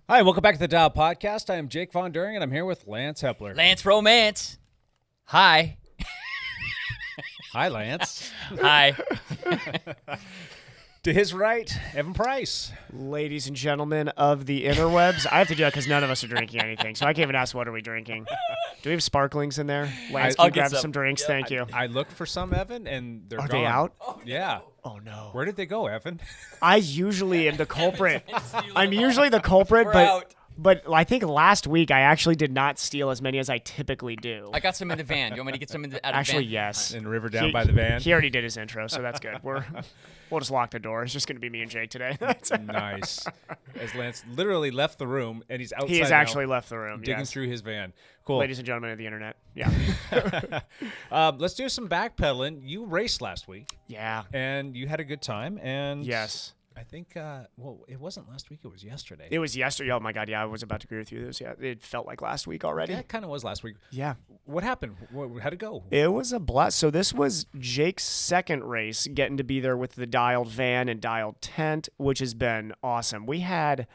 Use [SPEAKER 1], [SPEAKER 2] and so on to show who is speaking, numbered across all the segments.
[SPEAKER 1] Hi, welcome back to the Dial Podcast. I am Jake Von During, and I'm here with Lance Hepler.
[SPEAKER 2] Lance Romance. Hi.
[SPEAKER 1] Hi, Lance.
[SPEAKER 2] Hi.
[SPEAKER 1] To his right, Evan Price.
[SPEAKER 3] Ladies and gentlemen of the interwebs, I have to do that because none of us are drinking anything, so I can't even ask what are we drinking. Do we have sparklings in there? Lance, can
[SPEAKER 2] I'll
[SPEAKER 3] you
[SPEAKER 2] get
[SPEAKER 3] grab
[SPEAKER 2] some.
[SPEAKER 3] some drinks?
[SPEAKER 2] Yep.
[SPEAKER 3] Thank you.
[SPEAKER 1] I looked for some, Evan, and they're
[SPEAKER 3] Are
[SPEAKER 1] gone.
[SPEAKER 3] they out?
[SPEAKER 1] Yeah.
[SPEAKER 3] Oh, no.
[SPEAKER 1] Where did they go, Evan?
[SPEAKER 3] I usually am the culprit. I'm usually the culprit, but I think last week I actually did not steal as many as I typically do.
[SPEAKER 2] I got some in the van. You want me to get some out of the van?
[SPEAKER 3] Actually, yes.
[SPEAKER 1] In the river down by the van.
[SPEAKER 3] He already did his intro, so that's good. We'll just lock the door. It's just going to be me and Jake today.
[SPEAKER 1] Nice. As Lance literally left the room, and he's outside
[SPEAKER 3] He has
[SPEAKER 1] now,
[SPEAKER 3] actually left the room.
[SPEAKER 1] digging
[SPEAKER 3] Yes.
[SPEAKER 1] through his van. Cool.
[SPEAKER 3] Ladies and gentlemen of the internet. Yeah.
[SPEAKER 1] Let's do some backpedaling. You raced last week,
[SPEAKER 3] Yeah.
[SPEAKER 1] and you had a good time. And
[SPEAKER 3] Yes.
[SPEAKER 1] I think, well, it wasn't last week. It was yesterday.
[SPEAKER 3] It was yesterday. Oh, my God. Yeah, I was about to agree with you. It felt like last week already.
[SPEAKER 1] Yeah, it kind of was last week.
[SPEAKER 3] Yeah.
[SPEAKER 1] What happened? How'd it go?
[SPEAKER 3] It was a blast. So this was Jake's second race, getting to be there with the dialed van and dialed tent, which has been awesome. We had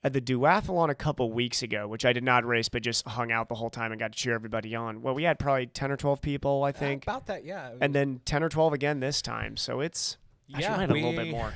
[SPEAKER 3] at the duathlon a couple weeks ago, which I did not race, but just hung out the whole time and got to cheer everybody on. Well, we had probably 10 or 12 people, I think.
[SPEAKER 1] About that, yeah.
[SPEAKER 3] And then 10 or 12 again this time. So it's actually might have a little bit more.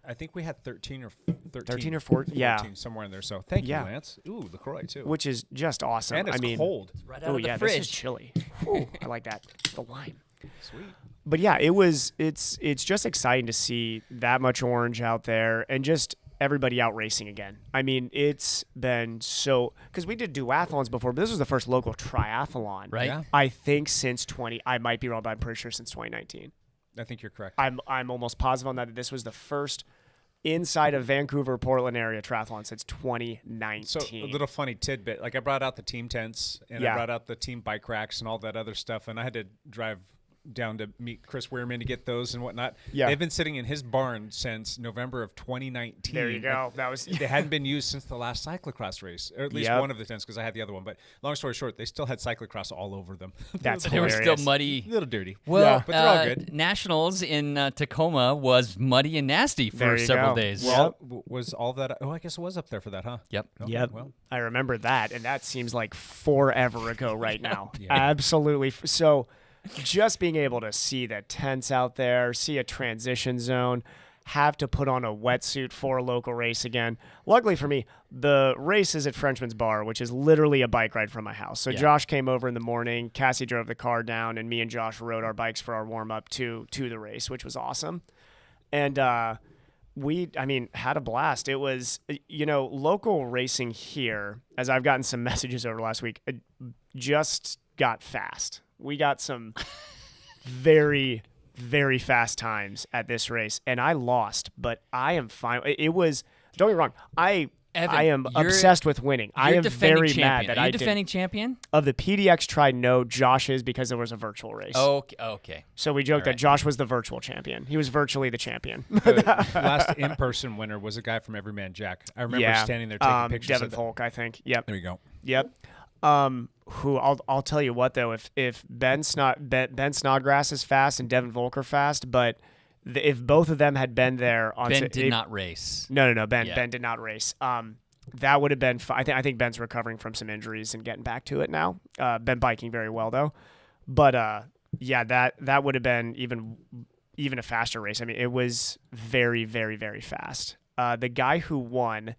[SPEAKER 1] I think we had 13 or
[SPEAKER 3] 13 or 14, yeah.
[SPEAKER 1] somewhere in there. So thank
[SPEAKER 3] Yeah.
[SPEAKER 1] you, Lance. Ooh, LaCroix too.
[SPEAKER 3] Which is just awesome.
[SPEAKER 1] And it's
[SPEAKER 3] I mean,
[SPEAKER 1] cold.
[SPEAKER 2] Right out
[SPEAKER 3] Oh
[SPEAKER 2] of the
[SPEAKER 3] yeah,
[SPEAKER 2] fridge.
[SPEAKER 3] this is chilly. Ooh, I like that. The lime.
[SPEAKER 1] Sweet.
[SPEAKER 3] But yeah, it's just exciting to see that much orange out there and just everybody out racing again. I mean, it's been so because we did duathlons before, but this was the first local triathlon.
[SPEAKER 2] Right.
[SPEAKER 1] Yeah.
[SPEAKER 3] I think since I might be wrong, but I'm pretty sure since 2019.
[SPEAKER 1] I think you're correct.
[SPEAKER 3] I'm almost positive on that this was the first inside of Vancouver, Portland area triathlon since 2019.
[SPEAKER 1] So a little funny tidbit. Like I brought out the team tents and I brought out the team bike racks and all that other stuff, and I had to drive down to meet Chris Weirman to get those and whatnot.
[SPEAKER 3] Yeah.
[SPEAKER 1] They've been sitting in his barn since November of 2019.
[SPEAKER 3] There you go. That was
[SPEAKER 1] They hadn't been used since the last cyclocross race, or at least
[SPEAKER 3] Yep.
[SPEAKER 1] one of the tents, because I had the other one. But long story short, they still had cyclocross all over them.
[SPEAKER 3] That's
[SPEAKER 2] They were still
[SPEAKER 3] hilarious.
[SPEAKER 2] muddy.
[SPEAKER 1] a little dirty.
[SPEAKER 2] Well,
[SPEAKER 3] Yeah.
[SPEAKER 1] But they're all good.
[SPEAKER 2] Nationals in Tacoma was muddy and nasty for
[SPEAKER 3] There you
[SPEAKER 2] several
[SPEAKER 3] go.
[SPEAKER 2] days.
[SPEAKER 3] Well,
[SPEAKER 1] Was all that? Oh, I guess it was up there for that, huh?
[SPEAKER 2] Yep.
[SPEAKER 1] Okay,
[SPEAKER 3] Yep.
[SPEAKER 1] Well,
[SPEAKER 3] I remember that, and that seems like forever ago right now.
[SPEAKER 1] Yeah.
[SPEAKER 3] Absolutely. So just being able to see the tents out there, see a transition zone, have to put on a wetsuit for a local race again. Luckily for me, the race is at Frenchman's Bar, which is literally a bike ride from my house. So
[SPEAKER 2] Yeah.
[SPEAKER 3] Josh came over in the morning, Cassie drove the car down, and me and Josh rode our bikes for our warm-up to the race, which was awesome. And had a blast. It was, local racing here, as I've gotten some messages over last week, it just got fast. We got some very, very fast times at this race, and I lost, but I am fine. It was, don't get me wrong, I am obsessed with winning. I am very mad that
[SPEAKER 2] Are you
[SPEAKER 3] I
[SPEAKER 2] defending champion?
[SPEAKER 3] Of the PDX Tri, no, Josh is because there was a virtual race.
[SPEAKER 2] Okay.
[SPEAKER 3] So we joked
[SPEAKER 2] All right.
[SPEAKER 3] that Josh was the virtual champion. He was virtually the champion.
[SPEAKER 1] the last in-person winner was a guy from Everyman Jack. I remember standing there taking pictures.
[SPEAKER 3] Devin
[SPEAKER 1] of that.
[SPEAKER 3] Folk, I think. Yep.
[SPEAKER 1] There you go.
[SPEAKER 3] Yep. Who I'll tell you what though, if Ben Snodgrass is fast and Devin Volk are fast, but if both of them had been there on
[SPEAKER 2] Ben did not race.
[SPEAKER 3] No. Ben
[SPEAKER 2] Yeah.
[SPEAKER 3] Ben did not race. That would have been. I think Ben's recovering from some injuries and getting back to it now. Ben biking very well though, but that would have been even a faster race. I mean, it was very, very, very fast. The guy who won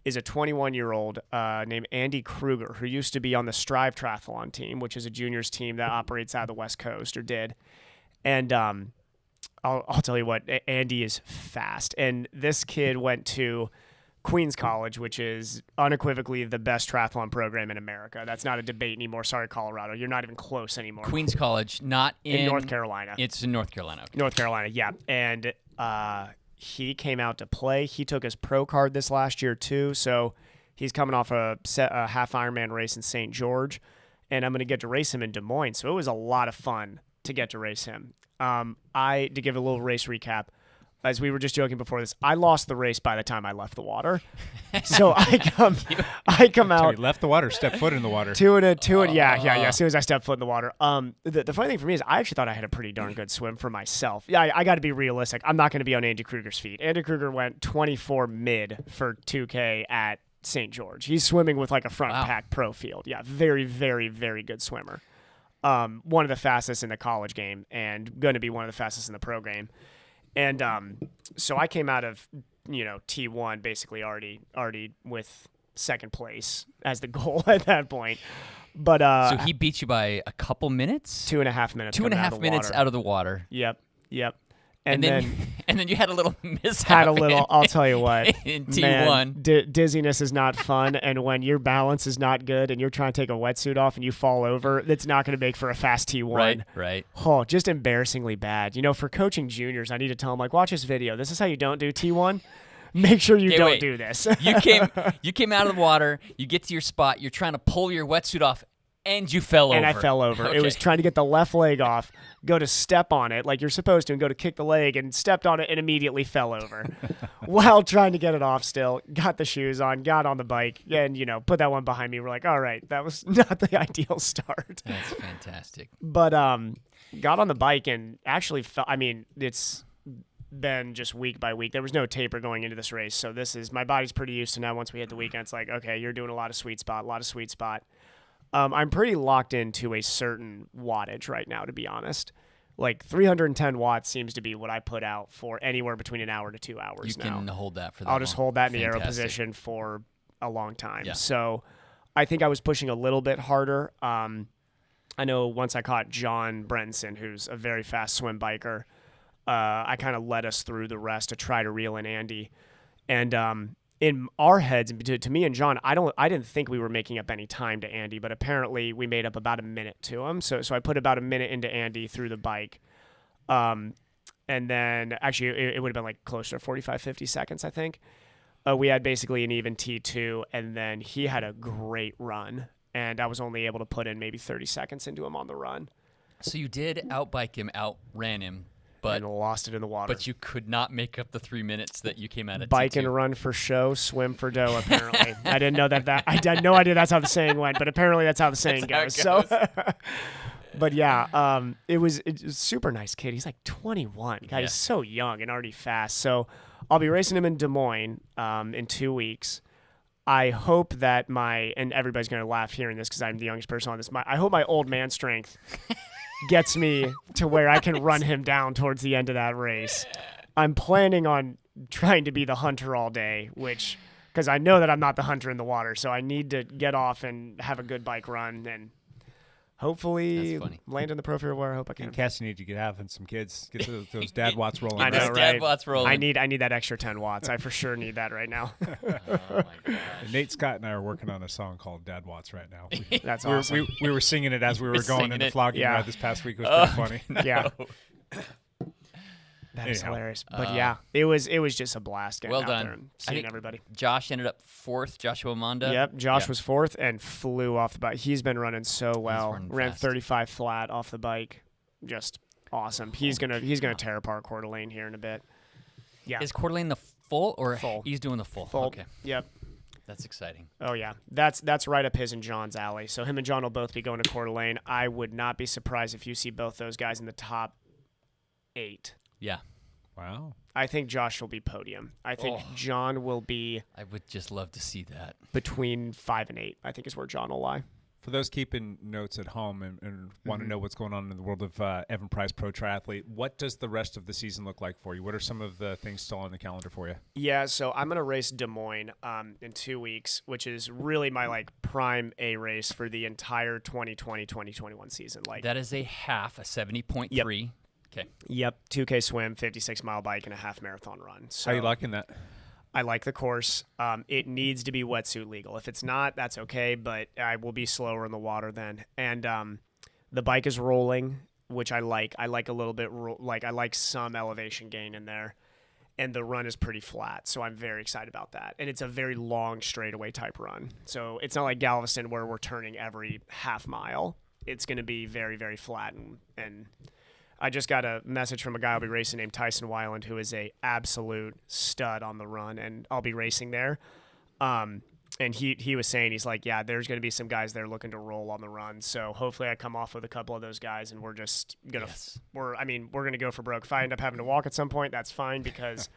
[SPEAKER 3] is a 21-year-old named Andy Kruger, who used to be on the Strive Triathlon team, which is a juniors team that operates out of the West Coast, or did. And I'll tell you what, Andy is fast. And this kid went to Queens College, which is unequivocally the best triathlon program in America. That's not a debate anymore. Sorry, Colorado. You're not even close anymore.
[SPEAKER 2] Queens College, not in
[SPEAKER 3] North Carolina.
[SPEAKER 2] It's in North Carolina. Okay.
[SPEAKER 3] North Carolina, yeah. And he came out to play. He took his pro card this last year too, so he's coming off a half Ironman race in St. George, and I'm going to get to race him in Des Moines. So it was a lot of fun to get to race him. To give a little race recap, as we were just joking before this, I lost the race by the time I left the water. So I come
[SPEAKER 1] So
[SPEAKER 3] out.
[SPEAKER 1] he left the water, stepped foot in the water.
[SPEAKER 3] Yeah. As soon as I stepped foot in the water. The funny thing for me is I actually thought I had a pretty darn good swim for myself. Yeah, I got to be realistic. I'm not going to be on Andy Kruger's feet. Andy Kruger went 24 mid for 2K at St. George. He's swimming with like a front
[SPEAKER 2] Wow.
[SPEAKER 3] pack pro field. Yeah, very, very, very good swimmer. One of the fastest in the college game and going to be one of the fastest in the pro game. And so I came out of, T1 basically already with second place as the goal at that point. But
[SPEAKER 2] So he beat you by a couple minutes?
[SPEAKER 3] 2.5 minutes.
[SPEAKER 2] 2.5 minutes out of the water.
[SPEAKER 3] Yep.
[SPEAKER 2] And then and then you had a little mishap.
[SPEAKER 3] Had a little. I'll tell you what.
[SPEAKER 2] In T1.
[SPEAKER 3] Man, dizziness is not fun, and when your balance is not good, and you're trying to take a wetsuit off and you fall over, that's not going to make for a fast T1.
[SPEAKER 2] Right.
[SPEAKER 3] Oh, just embarrassingly bad. For coaching juniors, I need to tell them, like, watch this video. This is how you don't do T1. Make sure you don't do this.
[SPEAKER 2] You came out of the water. You get to your spot. You're trying to pull your wetsuit off, and you fell over.
[SPEAKER 3] And I fell over.
[SPEAKER 2] Okay.
[SPEAKER 3] It was trying to get the left leg off, go to step on it like you're supposed to, and go to kick the leg, and stepped on it and immediately fell over while trying to get it off still. Got the shoes on, got on the bike, and, put that one behind me. We're like, all right, that was not the ideal start.
[SPEAKER 2] That's fantastic.
[SPEAKER 3] But got on the bike and actually felt, it's been just week by week. There was no taper going into this race. So my body's pretty used to now once we hit the weekend. It's like, okay, you're doing a lot of sweet spot. I'm pretty locked into a certain wattage right now, to be honest. Like 310 watts seems to be what I put out for anywhere between an hour to 2 hours
[SPEAKER 2] You
[SPEAKER 3] now.
[SPEAKER 2] can hold that for that
[SPEAKER 3] I'll just hold that in the
[SPEAKER 2] Fantastic.
[SPEAKER 3] aero position for a long time.
[SPEAKER 2] Yeah.
[SPEAKER 3] So I think I was pushing a little bit harder. I know once I caught John Brenson, who's a very fast swim biker, I kind of led us through the rest to try to reel in Andy. And in our heads, to me and John, I didn't think we were making up any time to Andy, but apparently we made up about a minute to him. So I put about a minute into Andy through the bike. And then actually it would have been like closer to 45, 50 seconds, I think. We had basically an even T2, and then he had a great run, and I was only able to put in maybe 30 seconds into him on the run.
[SPEAKER 2] So you did outbike him, outran him, but
[SPEAKER 3] and lost it in the water.
[SPEAKER 2] But you could not make up the 3 minutes that you came out of
[SPEAKER 3] Bike
[SPEAKER 2] T2.
[SPEAKER 3] and run for show, swim for dough, apparently. I didn't know that I had no idea that's how the saying went, but apparently that's how the saying goes. So, but yeah, it was a super nice kid. He's like 21. God, he's so young and already fast. So I'll be racing him in Des Moines in 2 weeks. I hope that and everybody's going to laugh hearing this because I'm the youngest person on this. I hope my old man strength gets me to where I can run him down towards the end of that race. I'm planning on trying to be the hunter all day, because I know that I'm not the hunter in the water, so I need to get off and have a good bike run and hopefully land in the pro field where I hope I can.
[SPEAKER 1] And Cassie need to get having some kids, get those dad watts rolling.
[SPEAKER 3] I know,
[SPEAKER 2] Those
[SPEAKER 3] right?
[SPEAKER 2] dad watts rolling.
[SPEAKER 3] I need that extra 10 watts. I for sure need that right now.
[SPEAKER 2] Oh my gosh.
[SPEAKER 1] Nate Scott and I are working on a song called Dad Watts right now.
[SPEAKER 3] That's awesome.
[SPEAKER 1] We were singing it as we were going in the flogging
[SPEAKER 3] Yeah.
[SPEAKER 1] ride this past week. It was pretty funny.
[SPEAKER 3] Yeah. That is hilarious. But yeah, it was just a blast getting
[SPEAKER 2] Well
[SPEAKER 3] out
[SPEAKER 2] done.
[SPEAKER 3] there and seeing everybody.
[SPEAKER 2] Josh ended up fourth, Joshua Monda.
[SPEAKER 3] Yep, Josh was fourth and flew off the bike. He's been running so well.
[SPEAKER 2] running
[SPEAKER 3] Ran
[SPEAKER 2] fast.
[SPEAKER 3] 35 flat off the bike. Just awesome. He's gonna tear apart Coeur d'Alene here in a bit. Yeah.
[SPEAKER 2] Is Coeur d'Alene the full or
[SPEAKER 3] Full.
[SPEAKER 2] he's doing the full?
[SPEAKER 3] Full.
[SPEAKER 2] Okay,
[SPEAKER 3] Yep.
[SPEAKER 2] that's exciting.
[SPEAKER 3] Oh yeah. That's right up his and John's alley. So him and John will both be going to Coeur d'Alene. I would not be surprised if you see both those guys in the top 8.
[SPEAKER 2] Yeah,
[SPEAKER 1] Wow.
[SPEAKER 3] I think Josh will be podium. I think John will be
[SPEAKER 2] I would just love to see that.
[SPEAKER 3] between 5 and 8. I think is where John will lie.
[SPEAKER 1] For those keeping notes at home and want to know what's going on in the world of Evan Price Pro Triathlete, what does the rest of the season look like for you? What are some of the things still on the calendar for you?
[SPEAKER 3] Yeah, so I'm gonna race Des Moines in 2 weeks, which is really my prime A race for the entire 2020-2021 season.
[SPEAKER 2] That is a half, a 70.3. Okay.
[SPEAKER 3] Yep, 2K swim, 56-mile bike, and a half marathon run. So
[SPEAKER 1] How you liking that?
[SPEAKER 3] I like the course. It needs to be wetsuit legal. If it's not, that's okay, but I will be slower in the water then. And the bike is rolling, which I like. I like a little bit, I like some elevation gain in there. And the run is pretty flat, so I'm very excited about that. And it's a very long straightaway type run. So it's not like Galveston where we're turning every half mile. It's going to be very, very flat. And I just got a message from a guy I'll be racing named Tyson Weiland, who is a absolute stud on the run, and I'll be racing there. And he was saying, he's like, yeah, there's going to be some guys there looking to roll on the run. So hopefully I come off with a couple of those guys, and we're just going to we're going to go for broke. If I end up having to walk at some point, that's fine because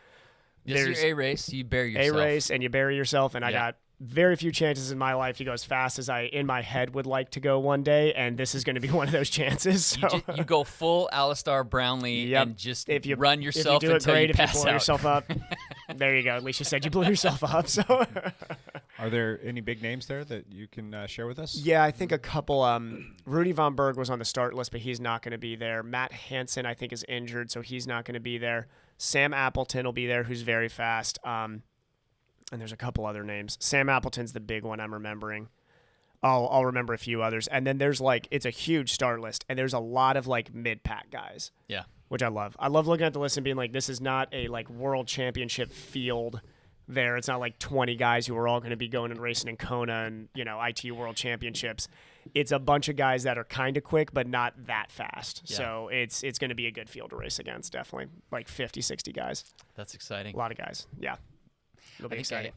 [SPEAKER 2] This is
[SPEAKER 3] there's
[SPEAKER 2] your A race, you bury yourself.
[SPEAKER 3] A race and you bury yourself, and I got very few chances in my life to go as fast as I, in my head, would like to go one day, and this is going to be one of those chances. So.
[SPEAKER 2] You go full Alistair Brownlee and just run yourself
[SPEAKER 3] if you do it
[SPEAKER 2] until
[SPEAKER 3] great,
[SPEAKER 2] you
[SPEAKER 3] if
[SPEAKER 2] pass
[SPEAKER 3] you blow
[SPEAKER 2] out.
[SPEAKER 3] yourself up. There you go. At least you said you blew yourself up. So.
[SPEAKER 1] Are there any big names there that you can share with us?
[SPEAKER 3] Yeah, I think a couple. Rudy Von Berg was on the start list, but he's not going to be there. Matt Hansen, I think, is injured, so he's not going to be there. Sam Appleton will be there, who's very fast. And there's a couple other names. Sam Appleton's the big one I'm remembering. I'll remember a few others. And then there's it's a huge start list, and there's a lot of mid-pack guys.
[SPEAKER 2] Yeah.
[SPEAKER 3] Which I love. I love looking at the list and being this is not a world championship field there. It's not 20 guys who are all going to be going and racing in Kona and, ITU World Championships. It's a bunch of guys that are kind of quick, but not that fast. Yeah. So it's going to be a good field to race against, definitely. 50, 60 guys.
[SPEAKER 2] That's exciting.
[SPEAKER 3] A lot of guys. Yeah. It'll be exciting.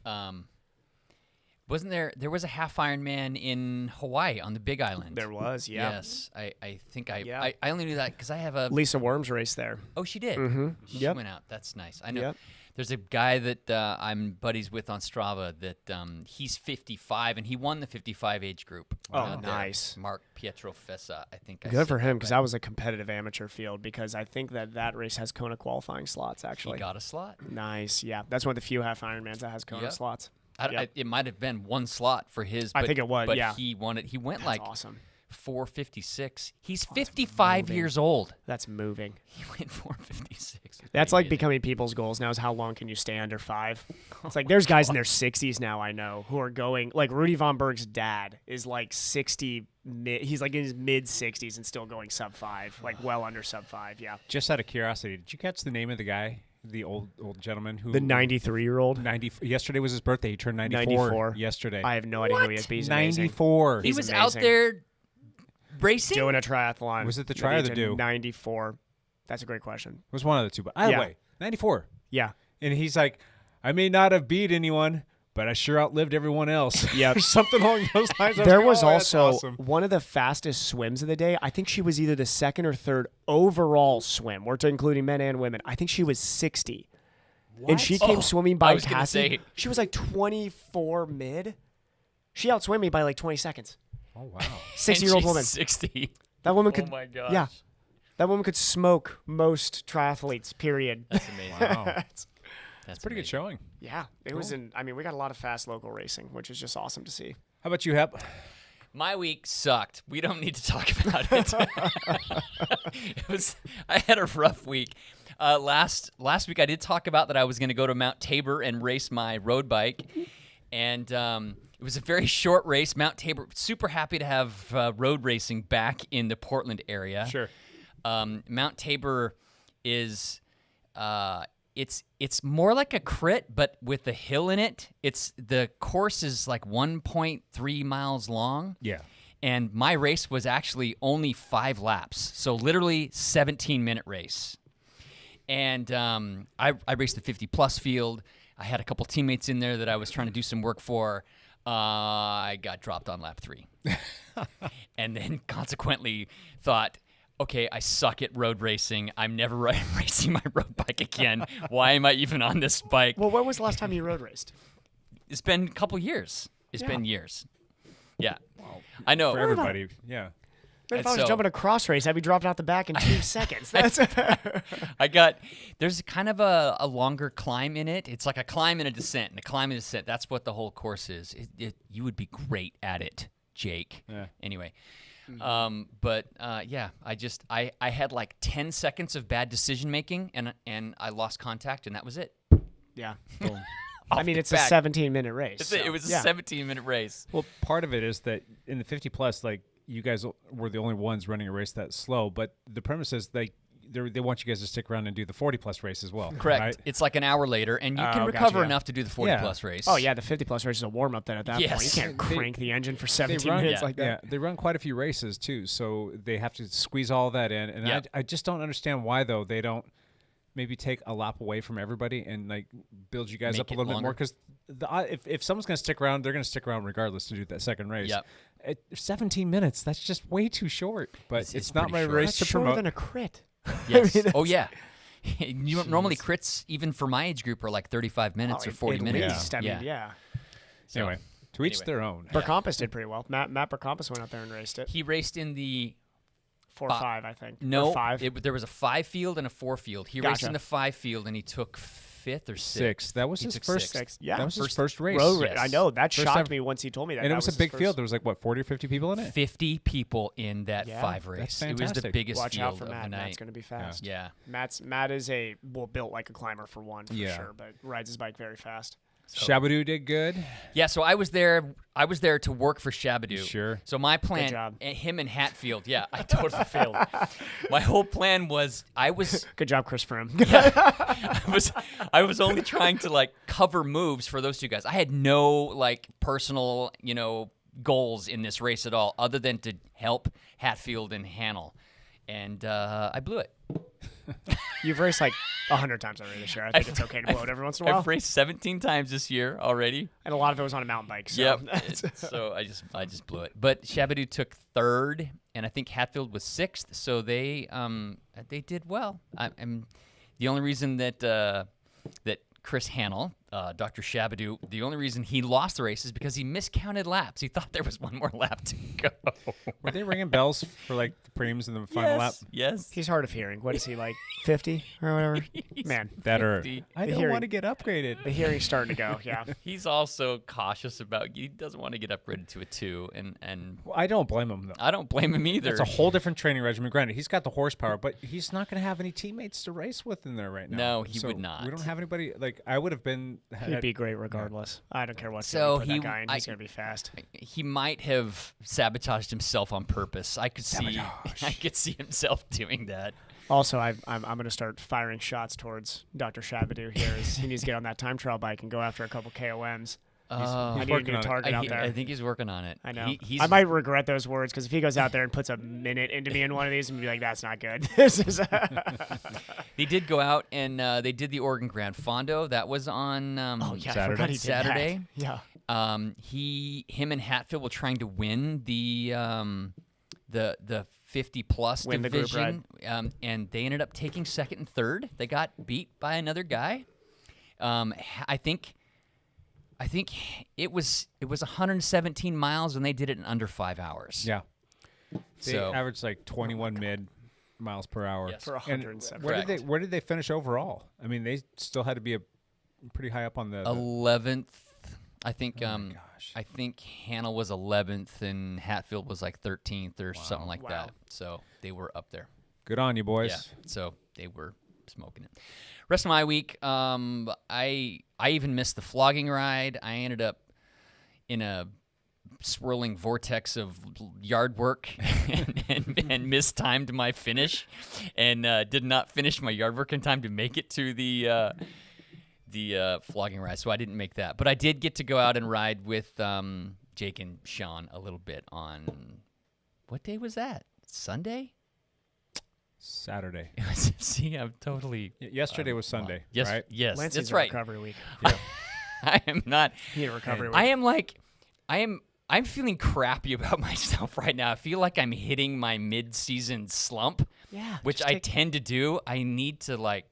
[SPEAKER 2] Wasn't there was a half Ironman in Hawaii on the Big Island?
[SPEAKER 3] There was, yeah.
[SPEAKER 2] Yes. I think I only knew that because I have a...
[SPEAKER 3] Lisa Worms raced there.
[SPEAKER 2] Oh, she did?
[SPEAKER 3] Mm-hmm.
[SPEAKER 2] She went out. That's nice. I know.
[SPEAKER 3] Yep.
[SPEAKER 2] There's a guy that I'm buddies with on Strava that he's 55, and he won the 55 age group.
[SPEAKER 3] Oh, nice.
[SPEAKER 2] Mark Pietro Fessa, I think.
[SPEAKER 3] Good for him, because that was a competitive amateur field, because I think that race has Kona qualifying slots, actually.
[SPEAKER 2] He got a slot.
[SPEAKER 3] Nice, yeah. That's one of the few half Ironmans that has Kona slots.
[SPEAKER 2] It might have been one slot for his. But,
[SPEAKER 3] I think it was,
[SPEAKER 2] but
[SPEAKER 3] yeah.
[SPEAKER 2] he won it. He went
[SPEAKER 3] That's awesome.
[SPEAKER 2] 4:56. He's 55 years old.
[SPEAKER 3] That's moving.
[SPEAKER 2] He went 4:56.
[SPEAKER 3] That's becoming people's goals now, is how long can you stay under 5? It's there's guys in their 60s now, I know, who are going, Rudy Von Berg's dad is 60, he's in his mid-60s and still going sub 5, well under sub 5, yeah.
[SPEAKER 1] Just out of curiosity, did you catch the name of the guy? The old gentleman who...
[SPEAKER 3] The 93-year-old?
[SPEAKER 1] Yesterday was his birthday. He turned 94 yesterday.
[SPEAKER 3] I have no idea who he is, but he's
[SPEAKER 1] 94.
[SPEAKER 2] He was out there racing?
[SPEAKER 3] Doing a triathlon.
[SPEAKER 1] Was it the try or the do?
[SPEAKER 3] 94. That's a great question.
[SPEAKER 1] It was one of the two. But either way, 94.
[SPEAKER 3] Yeah.
[SPEAKER 1] And he's like, I may not have beat anyone, but I sure outlived everyone else.
[SPEAKER 3] Yeah.
[SPEAKER 1] Something along those lines.
[SPEAKER 3] There was also one of the fastest swims of the day. I think she was either the second or third overall swim. We're including men and women. I think she was 60. What? And she came swimming by Cassie. She was 24 mid. She outswam me by 20 seconds.
[SPEAKER 1] Oh, wow.
[SPEAKER 3] 60-year-old woman.
[SPEAKER 2] 60.
[SPEAKER 3] That woman could.
[SPEAKER 2] Oh, my gosh.
[SPEAKER 3] Yeah. That woman could smoke most triathletes, period.
[SPEAKER 2] That's amazing.
[SPEAKER 1] Wow. That's pretty good showing.
[SPEAKER 3] Yeah. It was we got a lot of fast local racing, which is just awesome to see.
[SPEAKER 1] How about you, Hep?
[SPEAKER 2] My week sucked. We don't need to talk about it. I had a rough week. Last week I did talk about that I was going to go to Mount Tabor and race my road bike. And it was a very short race. Mount Tabor, super happy to have road racing back in the Portland area.
[SPEAKER 1] Sure.
[SPEAKER 2] Mount Tabor is it's more like a crit, but with a hill in it. The course is 1.3 miles long.
[SPEAKER 1] Yeah.
[SPEAKER 2] And my race was actually only 5 laps, so literally 17-minute race. And I raced the 50-plus field. I had a couple teammates in there that I was trying to do some work for. I got dropped on lap 3. And then consequently thought, okay, I suck at road racing. I'm never racing my road bike again. Why am I even on this bike?
[SPEAKER 3] Well, when was the last time you road raced?
[SPEAKER 2] It's been a couple years. It's been years. Yeah.
[SPEAKER 1] Wow.
[SPEAKER 2] I know.
[SPEAKER 1] For everybody, yeah.
[SPEAKER 3] But if I was jumping a cross race, I'd be dropping out the back in 2 seconds.
[SPEAKER 2] There's kind of a longer climb in it. It's like a climb and a descent, and a climb and a descent. That's what the whole course is. You would be great at it, Jake.
[SPEAKER 1] Yeah.
[SPEAKER 2] Anyway. I had 10 seconds of bad decision making, and I lost contact, and that was it.
[SPEAKER 3] Yeah. Boom. I mean, it's a 17-minute race.
[SPEAKER 2] It was a 17-minute race.
[SPEAKER 1] Well, part of it is that in the 50-plus, you guys were the only ones running a race that slow, but the premise is they want you guys to stick around and do the 40-plus race as well.
[SPEAKER 2] Correct.
[SPEAKER 1] Right?
[SPEAKER 2] It's an hour later, and you can recover enough to do the 40-plus race.
[SPEAKER 3] Oh, yeah, the 50-plus race is a warm-up then at that point. You can't crank the engine for 17 minutes like that.
[SPEAKER 1] Yeah, they run quite a few races, too, so they have to squeeze all that in. And I just don't understand why, though, they don't maybe take a lap away from everybody and build you guys up a little bit more, because if someone's going to stick around, they're going to stick around regardless to do that second race.
[SPEAKER 2] Yep.
[SPEAKER 1] 17 minutes, that's just way too short. But it's not my
[SPEAKER 2] short.
[SPEAKER 1] race
[SPEAKER 3] That's
[SPEAKER 1] to promote.
[SPEAKER 3] shorter than a crit.
[SPEAKER 2] Yes. Normally crits, even for my age group, are 35 minutes or 40 minutes.
[SPEAKER 3] Least. I mean, yeah.
[SPEAKER 1] Anyway, To each their own.
[SPEAKER 3] Berkampus did pretty well. Matt Berkampus went out there and raced it.
[SPEAKER 2] He raced in the
[SPEAKER 3] 4-5, I think.
[SPEAKER 2] No,
[SPEAKER 3] or 5.
[SPEAKER 2] There was a 5 field and a 4 field. He raced in the 5 field and he took 5th or 6th.
[SPEAKER 1] That was his first.
[SPEAKER 3] Yeah,
[SPEAKER 1] that was his first race.
[SPEAKER 3] Yes. I know that shocked me once he told me that.
[SPEAKER 1] And
[SPEAKER 3] it
[SPEAKER 1] was a big field. There was like what 40 or 50 people in it.
[SPEAKER 2] 50 people in that 5 race.
[SPEAKER 1] That's
[SPEAKER 2] it was the biggest
[SPEAKER 3] Watch
[SPEAKER 2] field
[SPEAKER 3] out for
[SPEAKER 2] of
[SPEAKER 3] Matt.
[SPEAKER 2] the night.
[SPEAKER 3] Matt's going to be fast.
[SPEAKER 2] Yeah.
[SPEAKER 3] Matt is built like a climber for one, for sure, but rides his bike very fast.
[SPEAKER 1] So. Shabadoo did good.
[SPEAKER 2] Yeah, so I was there to work for Shabadoo.
[SPEAKER 1] Sure.
[SPEAKER 2] So my plan,
[SPEAKER 3] good job.
[SPEAKER 2] him and Hatfield. Yeah, I totally failed. My whole plan was
[SPEAKER 3] good job, Chris Frim.
[SPEAKER 2] I was only trying to like cover moves for those two guys. I had no like personal, goals in this race at all, other than to help Hatfield and Hannell, and I blew it.
[SPEAKER 3] You've raced like 100 times already this year. I think it's okay to blow it every once in a while.
[SPEAKER 2] I've raced 17 times this year already,
[SPEAKER 3] and a lot of it was on a mountain bike. So.
[SPEAKER 2] Yep. So I just blew it. But Shabadoo took 3rd, and I think Hatfield was 6th. So they did well. I'm the only reason that Chris Hannell, Dr. Shabadoo, the only reason he lost the race is because he miscounted laps. He thought there was one more lap to go.
[SPEAKER 1] Were they ringing bells for like the prelims in the final lap?
[SPEAKER 2] Yes.
[SPEAKER 3] He's hard of hearing. What is he, like 50 or whatever? Man.
[SPEAKER 1] That
[SPEAKER 2] 50.
[SPEAKER 1] I don't want to get upgraded.
[SPEAKER 3] The hearing's starting to go, yeah.
[SPEAKER 2] He's also cautious he doesn't want to get upgraded to a 2. And
[SPEAKER 1] well, I don't blame him, though.
[SPEAKER 2] I don't blame him either.
[SPEAKER 1] It's a whole different training regimen. Granted, he's got the horsepower, but he's not going to have any teammates to race with in there right now.
[SPEAKER 2] No, he would not.
[SPEAKER 1] We don't have anybody. Like, I would have been.
[SPEAKER 3] He'd be great regardless. I don't care what.
[SPEAKER 2] So
[SPEAKER 3] put that guy in. He's going to be fast.
[SPEAKER 2] He might have sabotaged himself on purpose. I could see himself doing that.
[SPEAKER 3] Also, I'm going to start firing shots towards Dr. Shabadoo here. He needs to get on that time trial bike and go after a couple KOMs.
[SPEAKER 1] He's
[SPEAKER 3] I need a new target out there.
[SPEAKER 2] I think he's working on it.
[SPEAKER 3] I know. I might regret those words because if he goes out there and puts a minute into me in one of these, I'm going to be like, that's not good.
[SPEAKER 2] They did go out and they did the Oregon Grand Fondo. That was on Saturday.
[SPEAKER 3] Yeah.
[SPEAKER 2] Him and Hatfield were trying to win the 50-plus
[SPEAKER 3] Win
[SPEAKER 2] division,
[SPEAKER 3] the group ride.
[SPEAKER 2] And they ended up taking 2nd and 3rd. They got beat by another guy. I think it was 117 miles, and they did it in under 5 hours.
[SPEAKER 1] Yeah. They averaged like 21 mid miles per hour.
[SPEAKER 2] Yes.
[SPEAKER 3] For 107.
[SPEAKER 1] Where did they finish overall? I mean, they still had to be pretty high up on the
[SPEAKER 2] 11th. I think.
[SPEAKER 1] Oh my gosh.
[SPEAKER 2] I think Hannell was 11th, and Hatfield was like 13th or something like that. So they were up there.
[SPEAKER 1] Good on you, boys.
[SPEAKER 2] Yeah. So they were smoking it. Rest of my week, I even missed the flogging ride. I ended up in a swirling vortex of yard work and mistimed my finish, and did not finish my yard work in time to make it to the flogging ride. So I didn't make that, but I did get to go out and ride with Jake and Sean a little bit on what day was that? Sunday.
[SPEAKER 1] Saturday.
[SPEAKER 2] See, I'm totally.
[SPEAKER 1] Yesterday was Sunday.
[SPEAKER 2] Yes,
[SPEAKER 1] right?
[SPEAKER 2] yes,
[SPEAKER 3] Lancey's
[SPEAKER 2] that's
[SPEAKER 3] a
[SPEAKER 2] right.
[SPEAKER 3] recovery week.
[SPEAKER 1] Yeah.
[SPEAKER 2] I am not.
[SPEAKER 3] He had a recovery week.
[SPEAKER 2] I am I'm feeling crappy about myself right now. I feel like I'm hitting my mid-season slump.
[SPEAKER 3] Yeah,
[SPEAKER 2] which I tend to do. I need to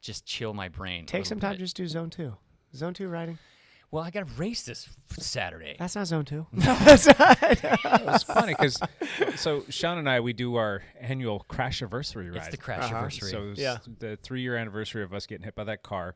[SPEAKER 2] just chill my brain.
[SPEAKER 3] Take some time to just do zone 2. Zone 2 riding.
[SPEAKER 2] Well, I got to race this Saturday.
[SPEAKER 3] That's not zone 2.
[SPEAKER 1] It's funny because so Sean and I, we do our annual crash anniversary ride.
[SPEAKER 2] It's the crash anniversary.
[SPEAKER 1] So it was the 3-year anniversary of us getting hit by that car.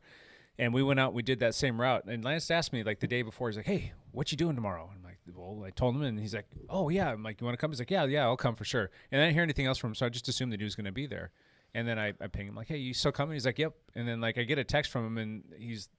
[SPEAKER 1] And we went out, we did that same route. And Lance asked me the day before, he's like, hey, what you doing tomorrow? I'm like, well, I told him, and he's like, oh, yeah. I'm like, you want to come? He's like, yeah, I'll come for sure. And I didn't hear anything else from him, so I just assumed that he was going to be there. And then I ping him, like, hey, you still coming? He's like, yep. And then, I get a text from him, and he's,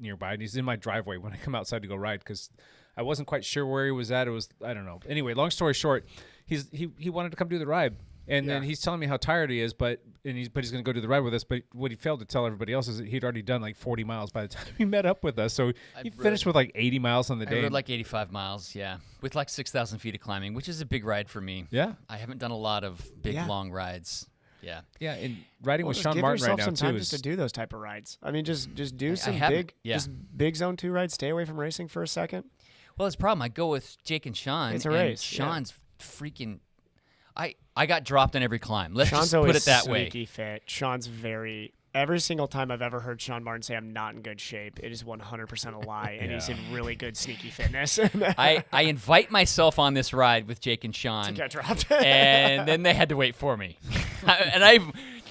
[SPEAKER 1] nearby, and he's in my driveway when I come outside to go ride because I wasn't quite sure where he was at. It was, I don't know. Anyway, long story short, he wanted to come do the ride. And then he's telling me how tired he is, but he's going to go do the ride with us. But what he failed to tell everybody else is that he'd already done 40 miles by the time he met up with us. So he finished with 80 miles on the day.
[SPEAKER 2] I rode 85 miles, yeah, with 6,000 feet of climbing, which is a big ride for me.
[SPEAKER 1] Yeah.
[SPEAKER 2] I haven't done a lot of big, long rides. Yeah.
[SPEAKER 1] Yeah, and riding with Sean
[SPEAKER 3] give
[SPEAKER 1] Martin right
[SPEAKER 3] yourself
[SPEAKER 1] now,
[SPEAKER 3] some
[SPEAKER 1] too.
[SPEAKER 3] time just to do those type of rides. I mean, just do some big zone 2 rides. Stay away from racing for a second.
[SPEAKER 2] Well, it's a problem. I go with Jake and Sean.
[SPEAKER 3] It's a race.
[SPEAKER 2] Sean's freaking... I got dropped on every climb. Let's
[SPEAKER 3] Sean's
[SPEAKER 2] just put it that way.
[SPEAKER 3] Sneaky fit. Sean's very Every single time I've ever heard Sean Martin say I'm not in good shape, it is 100% a lie, and he's in really good sneaky fitness.
[SPEAKER 2] I invite myself on this ride with Jake and Sean.
[SPEAKER 3] To get dropped.
[SPEAKER 2] And then they had to wait for me.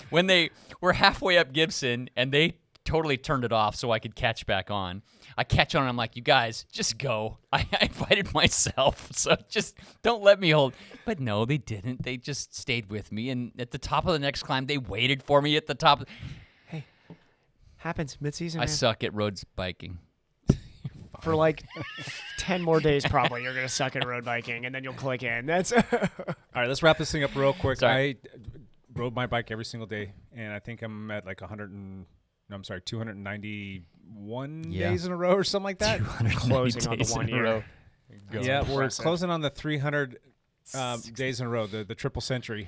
[SPEAKER 2] When they were halfway up Gibson, and they totally turned it off so I could catch back on. I catch on, and I'm like, you guys, just go. I invited myself, so just don't let me hold. But no, they didn't. They just stayed with me, and at the top of the next climb, they waited for me at the top.
[SPEAKER 3] Hey, happens mid-season,
[SPEAKER 2] I
[SPEAKER 3] man.
[SPEAKER 2] suck at road biking.
[SPEAKER 3] For like 10 more days, probably, you're going to suck at road biking, and then you'll click in. That's
[SPEAKER 1] All right, let's wrap this thing up real quick.
[SPEAKER 2] Sorry.
[SPEAKER 1] I rode my bike every single day, and I think I'm at like 291 days in a row or something like that.
[SPEAKER 3] closing on the 1 year.
[SPEAKER 1] Yeah, we're
[SPEAKER 3] impressive.
[SPEAKER 1] closing on the 300 days in a row, the triple century.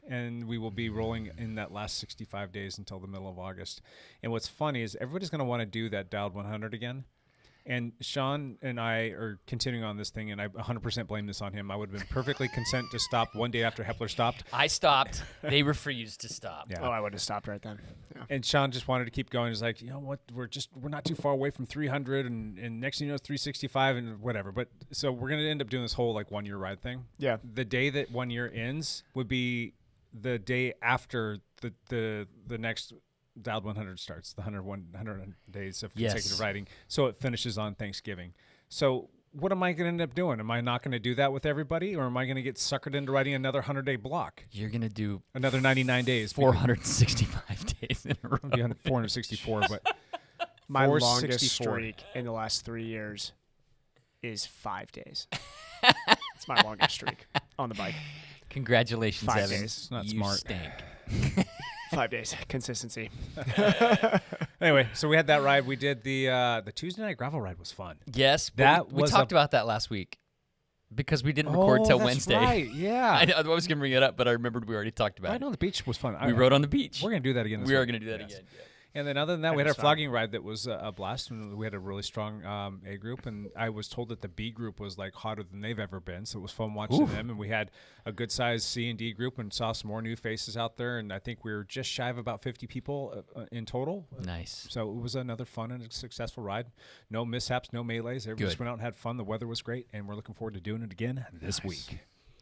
[SPEAKER 1] And we will be rolling in that last 65 days until the middle of August. And what's funny is everybody's going to want to do that dialed 100 again. And Sean and I are continuing on this thing, and I 100% blame this on him. I would have been perfectly content to stop one day after Hepler stopped.
[SPEAKER 2] I stopped. They refused to stop.
[SPEAKER 1] Yeah.
[SPEAKER 3] Oh, I would have stopped right then. Yeah.
[SPEAKER 1] And Sean just wanted to keep going. He's like, you know what? We're not too far away from 300, and next thing you know, it's 365 and whatever. But so we're going to end up doing this whole like 1 year ride thing.
[SPEAKER 3] Yeah.
[SPEAKER 1] The day that 1 year ends would be the day after the next dialed 100 starts, the 100 days of consecutive riding. So it finishes on Thanksgiving. So what am I going to end up doing? Am I not going to do that with everybody, or am I going to get suckered into riding another 100-day block?
[SPEAKER 2] You're going to do
[SPEAKER 1] Another 99 days.
[SPEAKER 2] 465 days in a row.
[SPEAKER 1] 464, but
[SPEAKER 3] My longest
[SPEAKER 1] 464.
[SPEAKER 3] streak in the last 3 years is 5 days. It's my longest streak on the bike.
[SPEAKER 2] Congratulations,
[SPEAKER 3] 5
[SPEAKER 2] Evan.
[SPEAKER 3] days.
[SPEAKER 1] It's not
[SPEAKER 2] You
[SPEAKER 1] smart.
[SPEAKER 2] stink.
[SPEAKER 3] 5 days. Consistency.
[SPEAKER 1] Anyway, so we had that ride. We did the Tuesday night gravel ride was fun.
[SPEAKER 2] Yes, but
[SPEAKER 1] That
[SPEAKER 2] we
[SPEAKER 1] was
[SPEAKER 2] talked about that last week because we didn't record till Wednesday.
[SPEAKER 1] Right, yeah.
[SPEAKER 2] I was going to bring it up, but I remembered we already talked about
[SPEAKER 1] I
[SPEAKER 2] it.
[SPEAKER 1] know the beach was fun.
[SPEAKER 2] We rode on the beach.
[SPEAKER 1] We're going to do that again this
[SPEAKER 2] We are
[SPEAKER 1] week.
[SPEAKER 2] going to do that
[SPEAKER 1] Yes.
[SPEAKER 2] again. Yeah.
[SPEAKER 1] And then other than that,
[SPEAKER 3] That
[SPEAKER 1] we had a
[SPEAKER 3] was fun.
[SPEAKER 1] flogging ride that was a blast. And we had a really strong A group, and I was told that the B group was like hotter than they've ever been. So it was fun watching them. And we had a good sized C and D group, and saw some more new faces out there. And I think we were just shy of about 50 people in total.
[SPEAKER 2] Nice.
[SPEAKER 1] So it was another fun and successful ride. No mishaps, no melees. Everybody just
[SPEAKER 2] Good.
[SPEAKER 1] went out and had fun. The weather was great, and we're looking forward to doing it again this week.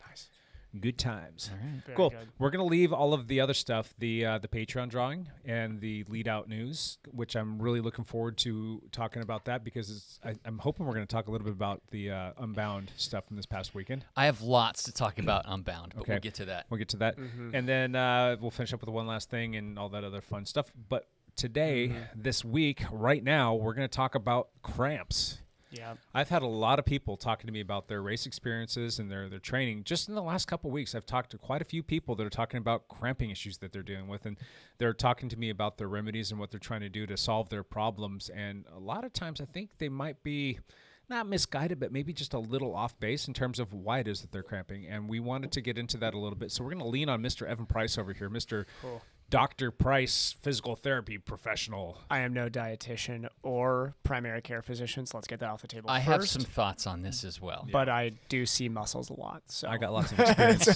[SPEAKER 3] Nice.
[SPEAKER 1] Good times.
[SPEAKER 2] All right.
[SPEAKER 3] Very
[SPEAKER 1] Cool.
[SPEAKER 3] good.
[SPEAKER 1] We're gonna leave all of the other stuff, the Patreon drawing and the lead out news, which I'm really looking forward to talking about that because I'm hoping we're gonna talk a little bit about the Unbound stuff from this past weekend.
[SPEAKER 2] I have lots to talk about Unbound, but
[SPEAKER 1] Okay.
[SPEAKER 2] we'll get to that.
[SPEAKER 1] We'll get to that, and then we'll finish up with one last thing and all that other fun stuff. But today, this week, right now, we're gonna talk about cramps.
[SPEAKER 3] Yeah.
[SPEAKER 1] I've had a lot of people talking to me about their race experiences and their training. Just in the last couple of weeks, I've talked to quite a few people that are talking about cramping issues that they're dealing with, and they're talking to me about their remedies and what they're trying to do to solve their problems. And a lot of times I think they might be not misguided, but maybe just a little off base in terms of why it is that they're cramping. And we wanted to get into that a little bit. So we're going to lean on Mr. Evan Price over here, Mr.
[SPEAKER 3] Cool.
[SPEAKER 1] Dr. Price, physical therapy professional.
[SPEAKER 3] I am no dietitian or primary care physician, so let's get that off the table
[SPEAKER 2] I
[SPEAKER 3] first.
[SPEAKER 2] have some thoughts on this as well.
[SPEAKER 3] But I do see muscles a lot. So
[SPEAKER 1] I got lots of experience.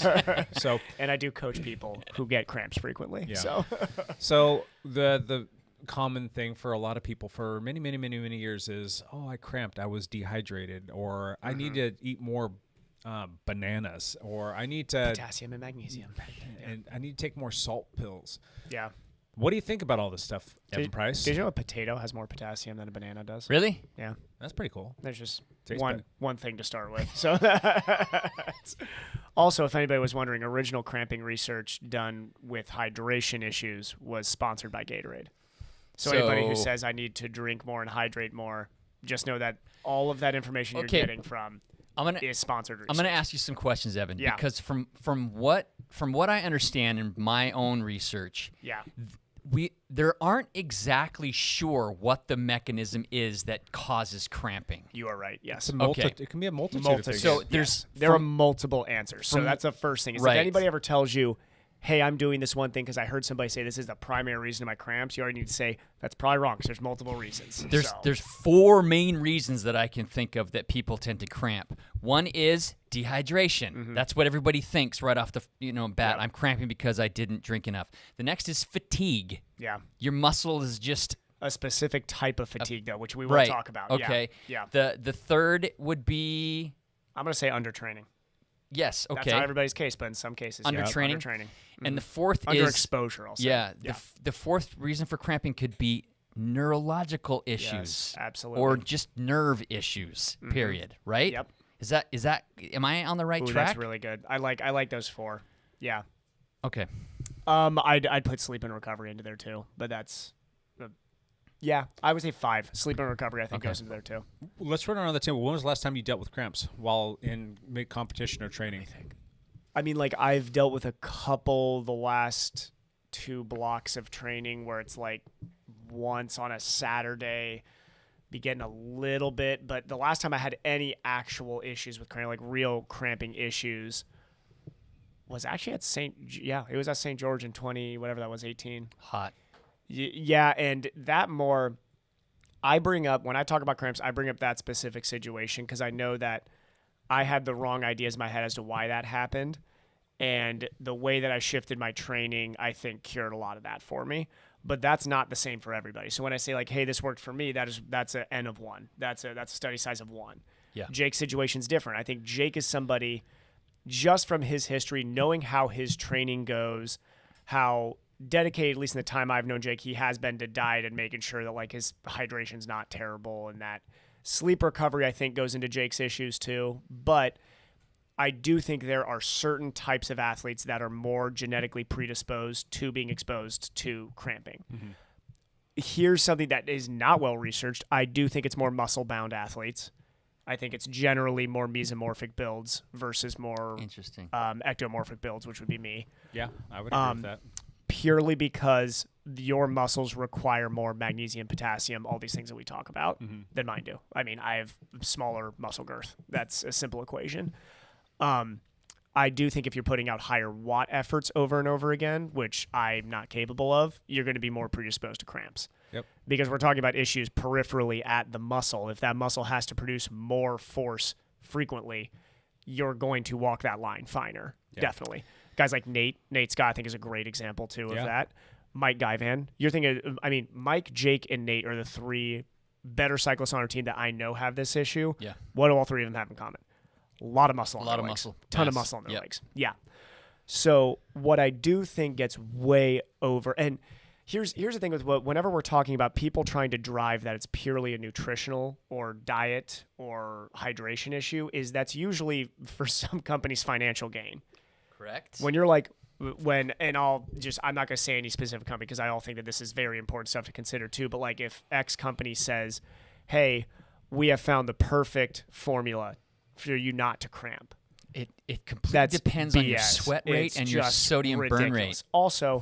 [SPEAKER 1] So
[SPEAKER 3] and I do coach people who get cramps frequently.
[SPEAKER 1] Yeah.
[SPEAKER 3] So
[SPEAKER 1] So the common thing for a lot of people for many years is, I cramped, I was dehydrated, or I need to eat more bananas, or I need to
[SPEAKER 3] potassium and magnesium.
[SPEAKER 1] and I need to take more salt pills.
[SPEAKER 3] Yeah.
[SPEAKER 1] What do you think about all this stuff, Evan Price?
[SPEAKER 3] Did you know a potato has more potassium than a banana does?
[SPEAKER 2] Really?
[SPEAKER 3] Yeah.
[SPEAKER 1] That's pretty cool.
[SPEAKER 3] There's just
[SPEAKER 1] Tastes
[SPEAKER 3] one
[SPEAKER 1] better.
[SPEAKER 3] one thing to start with. So that's also, if anybody was wondering, original cramping research done with hydration issues was sponsored by Gatorade. So anybody who
[SPEAKER 2] So-
[SPEAKER 3] says I need to drink more and hydrate more, just know that all of that information
[SPEAKER 2] Okay.
[SPEAKER 3] you're getting from
[SPEAKER 2] I'm gonna
[SPEAKER 3] is sponsored research.
[SPEAKER 2] I'm gonna ask you some questions, Evan.
[SPEAKER 3] Yeah.
[SPEAKER 2] Because from what I understand in my own research,
[SPEAKER 3] Yeah.
[SPEAKER 2] there aren't exactly sure what the mechanism is that causes cramping.
[SPEAKER 3] You are right. Yes.
[SPEAKER 1] It's a
[SPEAKER 2] Okay.
[SPEAKER 1] It can be a multitude of
[SPEAKER 3] Multitude.
[SPEAKER 1] things.
[SPEAKER 2] So
[SPEAKER 3] Yes.
[SPEAKER 2] there's
[SPEAKER 3] there are multiple answers. So
[SPEAKER 2] from-
[SPEAKER 3] that's the first thing. Is
[SPEAKER 2] right.
[SPEAKER 3] if anybody ever tells you hey, I'm doing this one thing because I heard somebody say this is the primary reason of my cramps, you already need to say that's probably wrong because there's multiple reasons.
[SPEAKER 2] There's 4 main reasons that I can think of that people tend to cramp. One is dehydration.
[SPEAKER 3] Mm-hmm.
[SPEAKER 2] That's what everybody thinks right off the bat.
[SPEAKER 3] Yep.
[SPEAKER 2] I'm cramping because I didn't drink enough. The next is fatigue.
[SPEAKER 3] Yeah.
[SPEAKER 2] Your muscle is just
[SPEAKER 3] A specific type of fatigue, though, which we will talk about.
[SPEAKER 2] Okay.
[SPEAKER 3] Yeah.
[SPEAKER 2] The third would be,
[SPEAKER 3] I'm going to say undertraining.
[SPEAKER 2] yes. Okay.
[SPEAKER 3] That's not everybody's case, but in some cases,
[SPEAKER 2] Undertraining?
[SPEAKER 3] Undertraining.
[SPEAKER 2] And the fourth is
[SPEAKER 3] Underexposure, I'll say.
[SPEAKER 2] Yeah. The fourth reason for cramping could be neurological issues.
[SPEAKER 3] Yes, absolutely.
[SPEAKER 2] Or just nerve issues. Period. Right.
[SPEAKER 3] Yep.
[SPEAKER 2] Is that? Am I on the right
[SPEAKER 3] Ooh,
[SPEAKER 2] track?
[SPEAKER 3] that's really good. I like those 4. Yeah.
[SPEAKER 2] Okay.
[SPEAKER 3] I'd put sleep and recovery into there too, but that's. Yeah, I would say 5. Sleep and recovery, I think, goes into there too.
[SPEAKER 1] Let's run around the table. When was the last time you dealt with cramps while in mid-competition or training?
[SPEAKER 3] I mean, like, I've dealt with a couple the last 2 blocks of training where it's like once on a Saturday, be getting a little bit. But the last time I had any actual issues with cramping, like real cramping issues, was actually at it was at St. George in 18.
[SPEAKER 2] Hot.
[SPEAKER 3] Yeah, and that more, when I talk about cramps, I bring up that specific situation because I know that I had the wrong ideas in my head as to why that happened. And the way that I shifted my training, I think, cured a lot of that for me. But that's not the same for everybody. So when I say, like, hey, this worked for me, that's an N of 1. That's a study size of 1.
[SPEAKER 2] Yeah.
[SPEAKER 3] Jake's situation's different. I think Jake is somebody, just from his history, knowing how his training goes, how dedicated, at least in the time I've known Jake, he has been to diet and making sure that, like, his hydration's not terrible, and that sleep recovery, I think, goes into Jake's issues too. But I do think there are certain types of athletes that are more genetically predisposed to being exposed to cramping. Mm-hmm. Here's something that is not well researched. I do think it's more muscle-bound athletes. I think it's generally more mesomorphic builds versus more
[SPEAKER 2] interesting
[SPEAKER 3] ectomorphic builds, which would be me.
[SPEAKER 1] Yeah, I would agree with that.
[SPEAKER 3] Purely because your muscles require more magnesium, potassium, all these things that we talk about than mine do. I mean, I have smaller muscle girth. That's a simple equation. I do think if you're putting out higher watt efforts over and over again, which I'm not capable of, you're going to be more predisposed to cramps.
[SPEAKER 1] Yep.
[SPEAKER 3] Because we're talking about issues peripherally at the muscle. If that muscle has to produce more force frequently, you're going to walk that line finer. Yeah. Definitely. Guys like Nate Scott, I think, is a great example too of that. Mike Guyvan. You're thinking, I mean, Mike, Jake, and Nate are the 3 better cyclists on our team that I know have this issue.
[SPEAKER 2] Yeah.
[SPEAKER 3] What do all 3 of them have in common? A lot of muscle on their legs.
[SPEAKER 2] Muscle.
[SPEAKER 3] Ton of muscle on their legs. Yeah. So what I do think gets way over, and here's the thing with whenever we're talking about people trying to drive that it's purely a nutritional or diet or hydration issue, is that's usually for some companies financial gain.
[SPEAKER 2] Correct.
[SPEAKER 3] When you're like, I'm not going to say any specific company because I all think that this is very important stuff to consider too, but like if X company says, hey, we have found the perfect formula for you not to cramp.
[SPEAKER 2] It completely depends on your sweat rate and your sodium burn rate.
[SPEAKER 3] Also,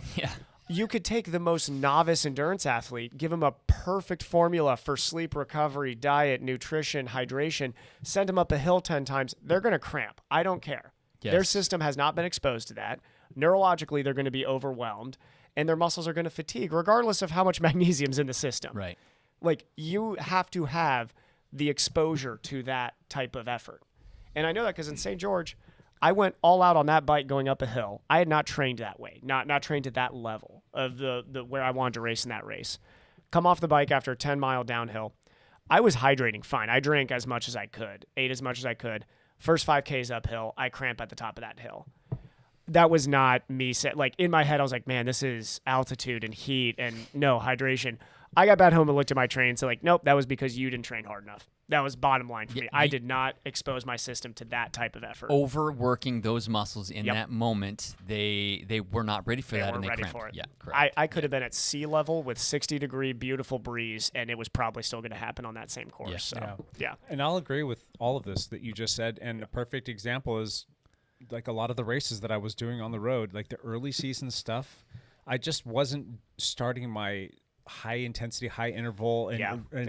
[SPEAKER 3] you could take the most novice endurance athlete, give them a perfect formula for sleep recovery, diet, nutrition, hydration, send them up a hill 10 times. They're going to cramp. I don't care. Yes. Their system has not been exposed to that. Neurologically, they're going to be overwhelmed, and their muscles are going to fatigue, regardless of how much magnesium's in the system.
[SPEAKER 2] Right.
[SPEAKER 3] Like, you have to have the exposure to that type of effort. And I know that because in St. George, I went all out on that bike going up a hill. I had not trained that way, not trained at that level of the where I wanted to race in that race. Come off the bike after a 10-mile downhill. I was hydrating fine. I drank as much as I could, ate as much as I could. First 5Ks uphill, I cramp at the top of that hill. That was not me. Like, in my head, I was like, man, this is altitude and heat and no hydration. I got back home and looked at my train and said, like, nope, that was because you didn't train hard enough. That was bottom line for me. I did not expose my system to that type of effort.
[SPEAKER 2] Overworking those muscles in that moment, they were not ready for that, and they cramped.
[SPEAKER 3] For it.
[SPEAKER 2] Yeah, correct.
[SPEAKER 3] I could have been at sea level with 60-degree beautiful breeze, and it was probably still going to happen on that same course. So, yeah.
[SPEAKER 1] And I'll agree with all of this that you just said. And a perfect example is like a lot of the races that I was doing on the road, like the early season stuff. I just wasn't starting my high intensity, high interval, and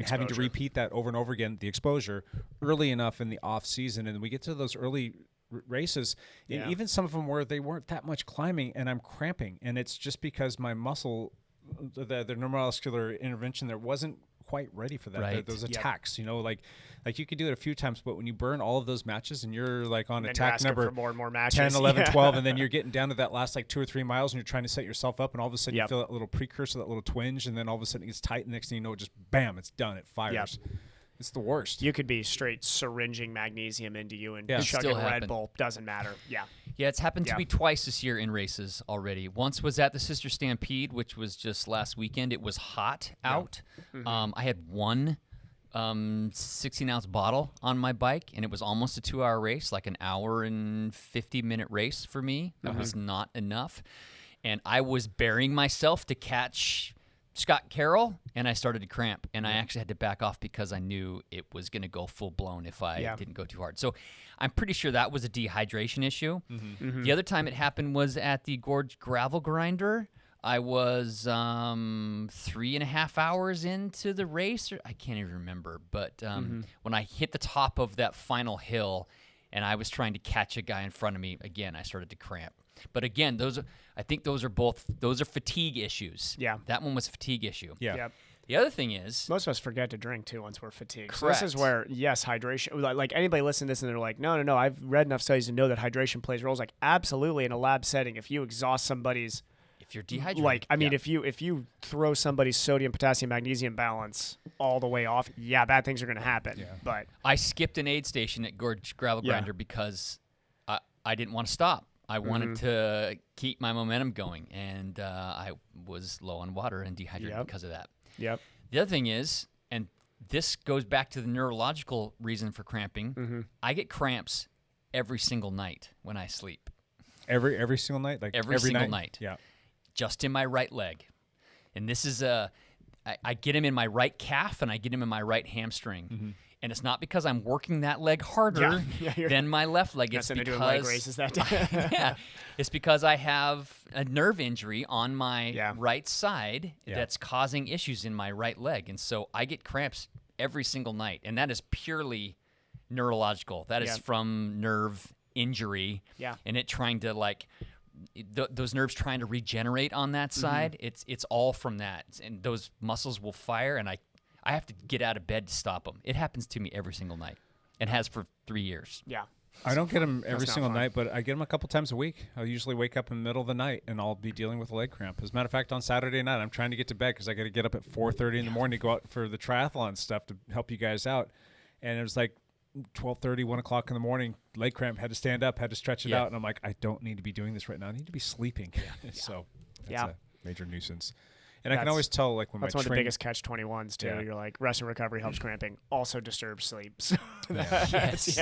[SPEAKER 1] having to repeat that over and over again, the exposure early enough in the off season. And we get to those early races,
[SPEAKER 3] Yeah.
[SPEAKER 1] and even some of them where they weren't that much climbing, and I'm cramping, and it's just because my muscle, the neuromuscular intervention there wasn't quite ready for that.
[SPEAKER 2] Right.
[SPEAKER 1] Those attacks, like you could do it a few times, but when you burn all of those matches and you're like on
[SPEAKER 3] And
[SPEAKER 1] attack number
[SPEAKER 3] for more and more matches.
[SPEAKER 1] 10, 11,
[SPEAKER 3] Yeah.
[SPEAKER 1] 12, and then you're getting down to that last like 2 or 3 miles, and you're trying to set yourself up, and all of a sudden
[SPEAKER 3] Yep.
[SPEAKER 1] you feel that little precursor, that little twinge, and then all of a sudden it gets tight, and next thing you know, it just bam, it's done. It fires.
[SPEAKER 3] Yep.
[SPEAKER 1] It's the worst.
[SPEAKER 3] You could be straight syringing magnesium into you and
[SPEAKER 1] Yeah.
[SPEAKER 3] chugging
[SPEAKER 2] Still
[SPEAKER 3] Red
[SPEAKER 2] happen.
[SPEAKER 3] Bull. Doesn't matter. Yeah.
[SPEAKER 2] Yeah, it's happened to
[SPEAKER 3] Yeah.
[SPEAKER 2] me twice this year in races already. Once was at the Sister Stampede, which was just last weekend. It was hot out. I had one 16-ounce bottle on my bike, and it was almost a 2-hour race, like an hour and 50-minute race for me. That was not enough. And I was burying myself to catch Scott Carroll, and I started to cramp, and I actually had to back off because I knew it was going to go full-blown if I didn't go too hard. So I'm pretty sure that was a dehydration issue. The other time it happened was at the Gorge Gravel Grinder. I was 3.5 hours into the race, or I can't even remember, but when I hit the top of that final hill and I was trying to catch a guy in front of me, again, I started to cramp. But again, I think those are fatigue issues.
[SPEAKER 3] Yeah.
[SPEAKER 2] That one was a fatigue issue.
[SPEAKER 1] Yeah.
[SPEAKER 3] Yep.
[SPEAKER 2] The other thing is,
[SPEAKER 3] Most of us forget to drink too once we're fatigued. So
[SPEAKER 2] Correct.
[SPEAKER 3] this is where, yes, hydration. Like anybody listening to this and they're like, no. I've read enough studies to know that hydration plays roles. Like absolutely, in a lab setting, if you exhaust somebody's,
[SPEAKER 2] if you're dehydrated,
[SPEAKER 3] if you throw somebody's sodium, potassium, magnesium balance all the way off, bad things are going to happen.
[SPEAKER 1] Yeah.
[SPEAKER 3] But
[SPEAKER 2] I skipped an aid station at Gorge Gravel
[SPEAKER 3] Yeah.
[SPEAKER 2] Grinder because I didn't want to stop. I wanted to keep my momentum going, and I was low on water and dehydrated because of that.
[SPEAKER 3] yep,
[SPEAKER 2] The other thing is, and this goes back to the neurological reason for cramping, I get cramps every single night when I sleep.
[SPEAKER 1] Every single night, like
[SPEAKER 2] Every single
[SPEAKER 1] night.
[SPEAKER 2] night.
[SPEAKER 1] Yeah.
[SPEAKER 2] Just in my right leg. And this is I get them in my right calf and I get them in my right hamstring. And it's not because I'm working that leg harder than my left leg. It's
[SPEAKER 3] nothing to
[SPEAKER 2] because
[SPEAKER 3] do with leg races that day.
[SPEAKER 2] it's because I have a nerve injury on my right side
[SPEAKER 1] Yeah.
[SPEAKER 2] that's causing issues in my right leg. And so I get cramps every single night. And that is purely neurological. That is from nerve injury.
[SPEAKER 3] Yeah.
[SPEAKER 2] And it trying to those nerves trying to regenerate on that side. It's all from that. And those muscles will fire, and I have to get out of bed to stop them. It happens to me every single night, and has for 3 years.
[SPEAKER 3] Yeah.
[SPEAKER 1] I don't get them every
[SPEAKER 3] not
[SPEAKER 1] single
[SPEAKER 3] fun.
[SPEAKER 1] night, but I get them a couple times a week. I'll usually wake up in the middle of the night, and I'll be dealing with a leg cramp. As a matter of fact, on Saturday night, I'm trying to get to bed because I got to get up at 4:30 in the morning to go out for the triathlon stuff to help you guys out. And it was like 12:30, 1 o'clock in the morning, leg cramp, had to stand up, had to stretch it out. And I'm like, I don't need to be doing this right now. I need to be sleeping. So that's a major nuisance. And I can always tell, like, when
[SPEAKER 3] That's
[SPEAKER 1] my
[SPEAKER 3] one of the biggest catch-21s, too.
[SPEAKER 1] Yeah.
[SPEAKER 3] You're like, rest and recovery helps cramping, also disturbs sleep. So
[SPEAKER 2] Yes.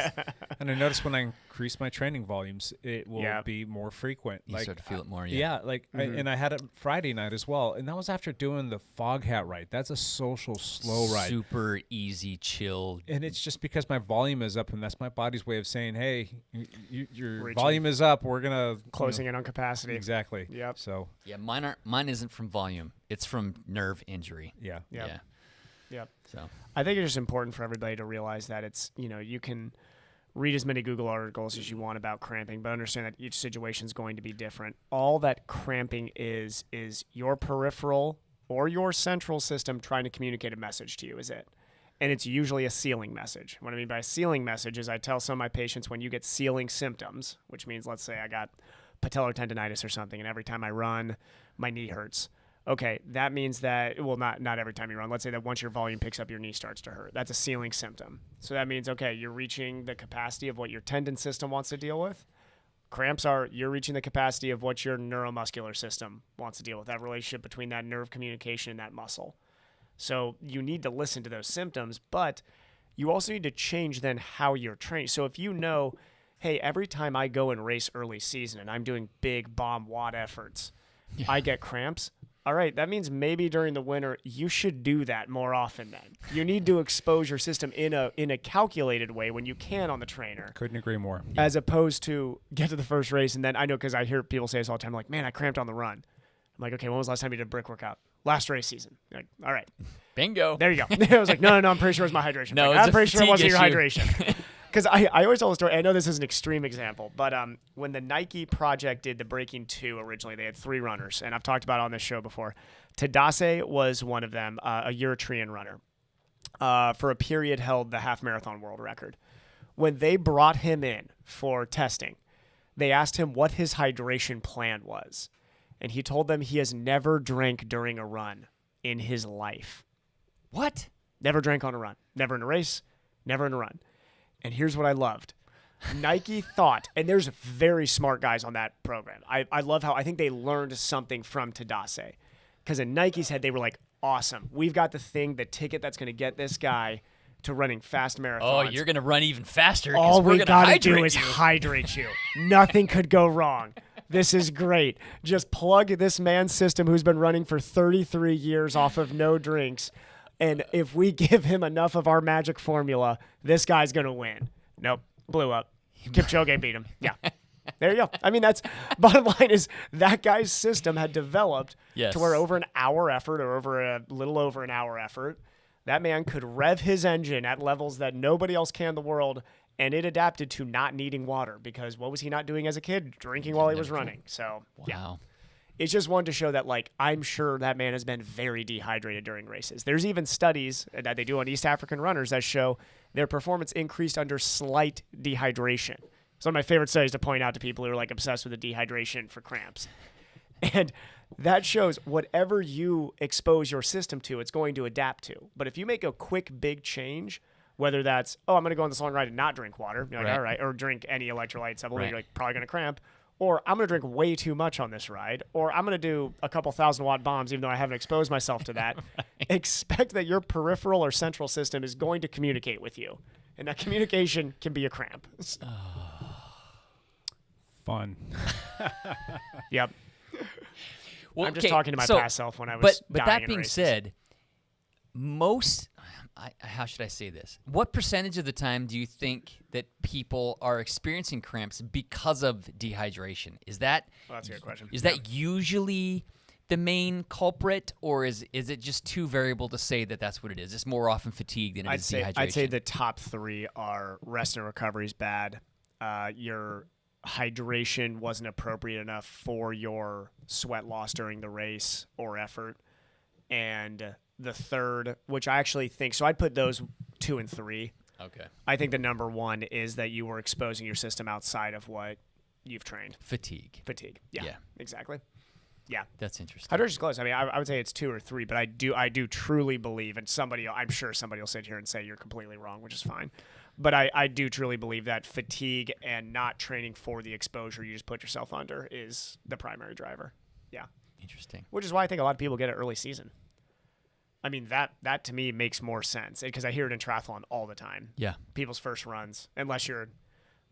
[SPEAKER 1] And I notice when I increase my training volumes, it will be more frequent.
[SPEAKER 2] You start to feel it more.
[SPEAKER 1] And I had it Friday night as well, and that was after doing the fog hat ride. That's a social slow ride.
[SPEAKER 2] Super easy, chill.
[SPEAKER 1] And it's just because my volume is up, and that's my body's way of saying, hey, your
[SPEAKER 3] Reaching.
[SPEAKER 1] volume is up. We're going to...
[SPEAKER 3] closing in on capacity.
[SPEAKER 1] Exactly.
[SPEAKER 3] Yep.
[SPEAKER 1] So,
[SPEAKER 2] Yeah, mine isn't from volume. It's from nerve injury.
[SPEAKER 1] yeah.
[SPEAKER 3] Yep.
[SPEAKER 2] Yeah.
[SPEAKER 3] Yep.
[SPEAKER 2] So
[SPEAKER 3] I think it's just important for everybody to realize that it's, you can read as many Google articles as you want about cramping, but understand that each situation is going to be different. All that cramping is your peripheral or your central system trying to communicate a message to you, is it? And it's usually a ceiling message. What I mean by ceiling message is I tell some of my patients when you get ceiling symptoms, which means let's say I got patellar tendonitis or something, and every time I run, my knee hurts. Okay, that means that, well, not every time you run. Let's say that once your volume picks up, your knee starts to hurt. That's a ceiling symptom. So that means, okay, you're reaching the capacity of what your tendon system wants to deal with. Cramps are, you're reaching the capacity of what your neuromuscular system wants to deal with, that relationship between that nerve communication and that muscle. So you need to listen to those symptoms, but you also need to change then how you're training. So if you know, hey, every time I go and race early season and I'm doing big bomb watt efforts, I get cramps. All right, that means maybe during the winter you should do that more often then. You need to expose your system in a calculated way when you can on the trainer.
[SPEAKER 1] Couldn't agree more.
[SPEAKER 3] As opposed to get to the first race and then I know because I hear people say this all the time, like, man, I cramped on the run. I'm like, okay, when was the last time you did a brick workout? Last race season. You're like, all right.
[SPEAKER 2] bingo.
[SPEAKER 3] There you go. I was like, no, I'm pretty sure it was my hydration.
[SPEAKER 2] No,
[SPEAKER 3] I'm
[SPEAKER 2] it's a
[SPEAKER 3] pretty sure it
[SPEAKER 2] fatigue
[SPEAKER 3] wasn't your
[SPEAKER 2] issue.
[SPEAKER 3] hydration. because I always tell the story. I know this is an extreme example, but when the Nike project did the Breaking 2 originally, they had 3 runners, and I've talked about it on this show before. Tadase was one of them, a Eritrean runner. For a period held the half marathon world record. When they brought him in for testing, they asked him what his hydration plan was. And he told them he has never drank during a run in his life.
[SPEAKER 2] What?
[SPEAKER 3] Never drank on a run. Never in a race, never in a run. And here's what I loved. Nike thought, and there's very smart guys on that program. I love how I think they learned something from Tadase. Because in Nike's head, they were like, awesome. We've got the ticket that's going to get this guy to running fast marathons.
[SPEAKER 2] Oh, you're going to run even faster.
[SPEAKER 3] All we got to do is
[SPEAKER 2] you.
[SPEAKER 3] hydrate you. Nothing could go wrong. This is great. Just plug this man's system who's been running for 33 years off of no drinks. And if we give him enough of our magic formula, this guy's going to win. Nope. Blew up. Kipchoge beat him. Yeah. There you go. I mean, that's bottom line is that guy's system had developed to where over an hour effort or over a little over an hour effort, that man could rev his engine at levels that nobody else can in the world, and it adapted to not needing water because what was he not doing as a kid? Drinking while he was running. So, yeah. It's just one to show that, like, I'm sure that man has been very dehydrated during races. There's even studies that they do on East African runners that show their performance increased under slight dehydration. It's one of my favorite studies to point out to people who are like obsessed with the dehydration for cramps. And that shows whatever you expose your system to, it's going to adapt to. But if you make a quick, big change, whether that's, I'm going to go on this long ride and not drink water, you're like, all right, or drink any electrolyte supplement, you're like probably going to cramp, or I'm going to drink way too much on this ride, or I'm going to do a couple 1,000-watt bombs even though I haven't exposed myself to that, expect that your peripheral or central system is going to communicate with you. And that communication can be a cramp.
[SPEAKER 1] Fun.
[SPEAKER 3] Yep.
[SPEAKER 2] Well,
[SPEAKER 3] I'm just talking to my past self when I was
[SPEAKER 2] But
[SPEAKER 3] dying
[SPEAKER 2] that
[SPEAKER 3] in
[SPEAKER 2] being
[SPEAKER 3] races.
[SPEAKER 2] said, how should I say this? What percentage of the time do you think that people are experiencing cramps because of dehydration? Is that
[SPEAKER 3] that's a good question.
[SPEAKER 2] Is that usually the main culprit, or is it just too variable to say that that's what it is? It's more often fatigue than it is dehydration.
[SPEAKER 3] I'd say the top 3 are rest and recovery is bad. Your hydration wasn't appropriate enough for your sweat loss during the race or effort. And the third, which I actually think, so I'd put those 2 and 3.
[SPEAKER 2] Okay.
[SPEAKER 3] I think the number 1 is that you were exposing your system outside of what you've trained.
[SPEAKER 2] Fatigue.
[SPEAKER 3] Yeah. Exactly. Yeah.
[SPEAKER 2] That's interesting.
[SPEAKER 3] Hydration's close. I mean, I would say it's 2 or 3, but I do truly believe, and I'm sure somebody will sit here and say you're completely wrong, which is fine. But I do truly believe that fatigue and not training for the exposure you just put yourself under is the primary driver. Yeah.
[SPEAKER 2] Interesting.
[SPEAKER 3] Which is why I think a lot of people get it early season. I mean, that to me makes more sense because I hear it in triathlon all the time.
[SPEAKER 2] Yeah.
[SPEAKER 3] People's first runs, unless you're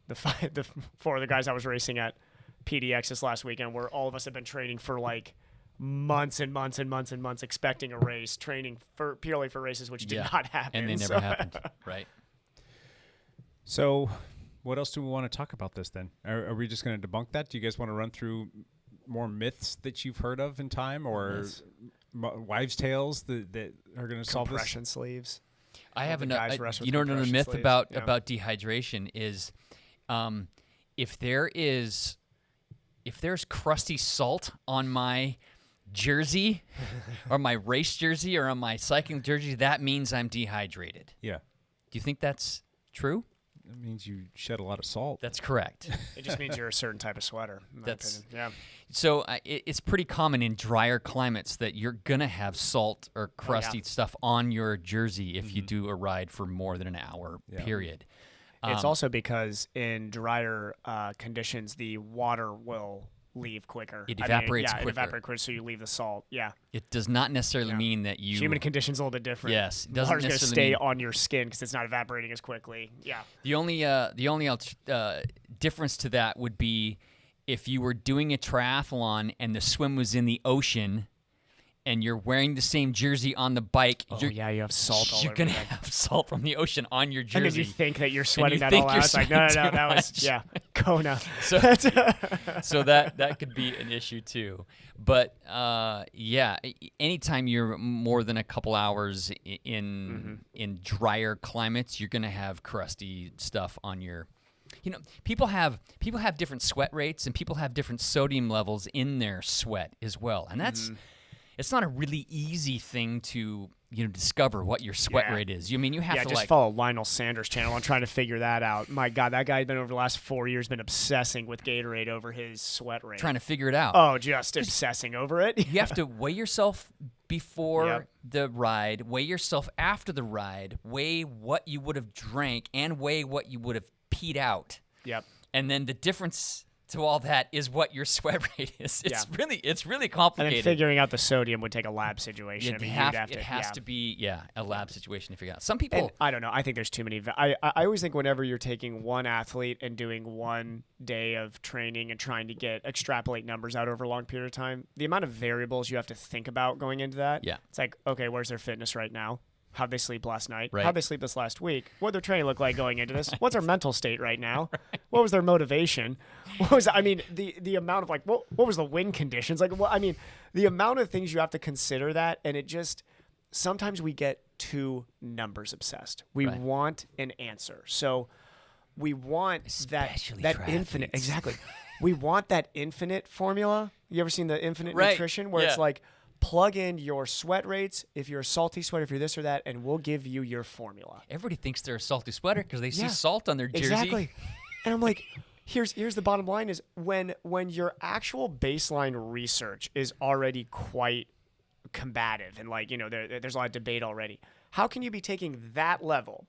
[SPEAKER 3] the 4 of the guys I was racing at PDX this last weekend, where all of us have been training for like months and months and months and months, expecting a race, training purely for races, which did not happen.
[SPEAKER 2] And they never happened. Right.
[SPEAKER 1] So what else do we want to talk about this then? Are we just going to debunk that? Do you guys want to run through more myths that you've heard of in time, or wives' tales that are going to solve this?
[SPEAKER 3] Compression sleeves.
[SPEAKER 2] I have another
[SPEAKER 3] another
[SPEAKER 2] myth about dehydration is if there's crusty salt on my jersey or my race jersey or on my cycling jersey, that means I'm dehydrated.
[SPEAKER 1] Yeah.
[SPEAKER 2] Do you think that's true?
[SPEAKER 1] It means you shed a lot of salt.
[SPEAKER 2] That's correct.
[SPEAKER 3] It just means you're a certain type of sweater. In my opinion. Yeah.
[SPEAKER 2] So it's pretty common in drier climates that you're gonna have salt or crusty stuff on your jersey if you do a ride for more than an hour. Period.
[SPEAKER 3] It's also because in drier conditions, the water will leave quicker.
[SPEAKER 2] It evaporates quicker.
[SPEAKER 3] It evaporates quicker, so you leave the salt. Yeah.
[SPEAKER 2] It does not necessarily mean that you...
[SPEAKER 3] Human conditions a little bit different.
[SPEAKER 2] Yes. It doesn't
[SPEAKER 3] Water's going to
[SPEAKER 2] necessarily
[SPEAKER 3] stay on your skin because it's not evaporating as quickly. Yeah.
[SPEAKER 2] The only difference to that would be if you were doing a triathlon and the swim was in the ocean and you're wearing the same jersey on the bike,
[SPEAKER 3] you have salt all over.
[SPEAKER 2] You're going to have salt from the ocean on your jersey.
[SPEAKER 3] And then you think that you're sweating that all out. It's like, no, that was, Kona.
[SPEAKER 2] So that could be an issue too. But anytime you're more than a couple hours in drier climates, you're gonna have crusty stuff on your. People have different sweat rates, and people have different sodium levels in their sweat as well, and that's it's not a really easy thing to discover what your sweat rate is. You have to
[SPEAKER 3] just follow Lionel Sanders' channel. I'm trying to figure that out. My God, that guy's been over the last 4 years been obsessing with Gatorade over his sweat rate.
[SPEAKER 2] trying to figure it out.
[SPEAKER 3] Oh, just obsessing over it.
[SPEAKER 2] You have to weigh yourself before the ride, weigh yourself after the ride, weigh what you would have drank, and weigh what you would have peed out.
[SPEAKER 3] Yep.
[SPEAKER 2] And then the difference to all that is what your sweat rate is. It's really complicated.
[SPEAKER 3] And then figuring out the sodium would take a lab situation.
[SPEAKER 2] It has to be a lab situation to figure out. Some people,
[SPEAKER 3] and I don't know. I think there's too many. I always think whenever you're taking one athlete and doing one day of training and trying to extrapolate numbers out over a long period of time, the amount of variables you have to think about going into that.
[SPEAKER 2] Yeah.
[SPEAKER 3] It's like, okay, where's their fitness right now? How'd they sleep last night?
[SPEAKER 2] Right.
[SPEAKER 3] How'd they sleep this last week? What'd their training look like going into this? What's their mental state right now? What was their motivation? What was the amount of what was the wind conditions? The amount of things you have to consider that, and it just sometimes we get too numbers obsessed. We want an answer. So we want
[SPEAKER 2] Especially
[SPEAKER 3] that
[SPEAKER 2] triathletes.
[SPEAKER 3] infinite exactly. We want that infinite formula. You ever seen the infinite nutrition where it's like plug in your sweat rates, if you're a salty sweater, if you're this or that, and we'll give you your formula.
[SPEAKER 2] Everybody thinks they're a salty sweater because they see salt on their jersey.
[SPEAKER 3] Exactly. And I'm like, here's the bottom line is when your actual baseline research is already quite combative and there's a lot of debate already, how can you be taking that level,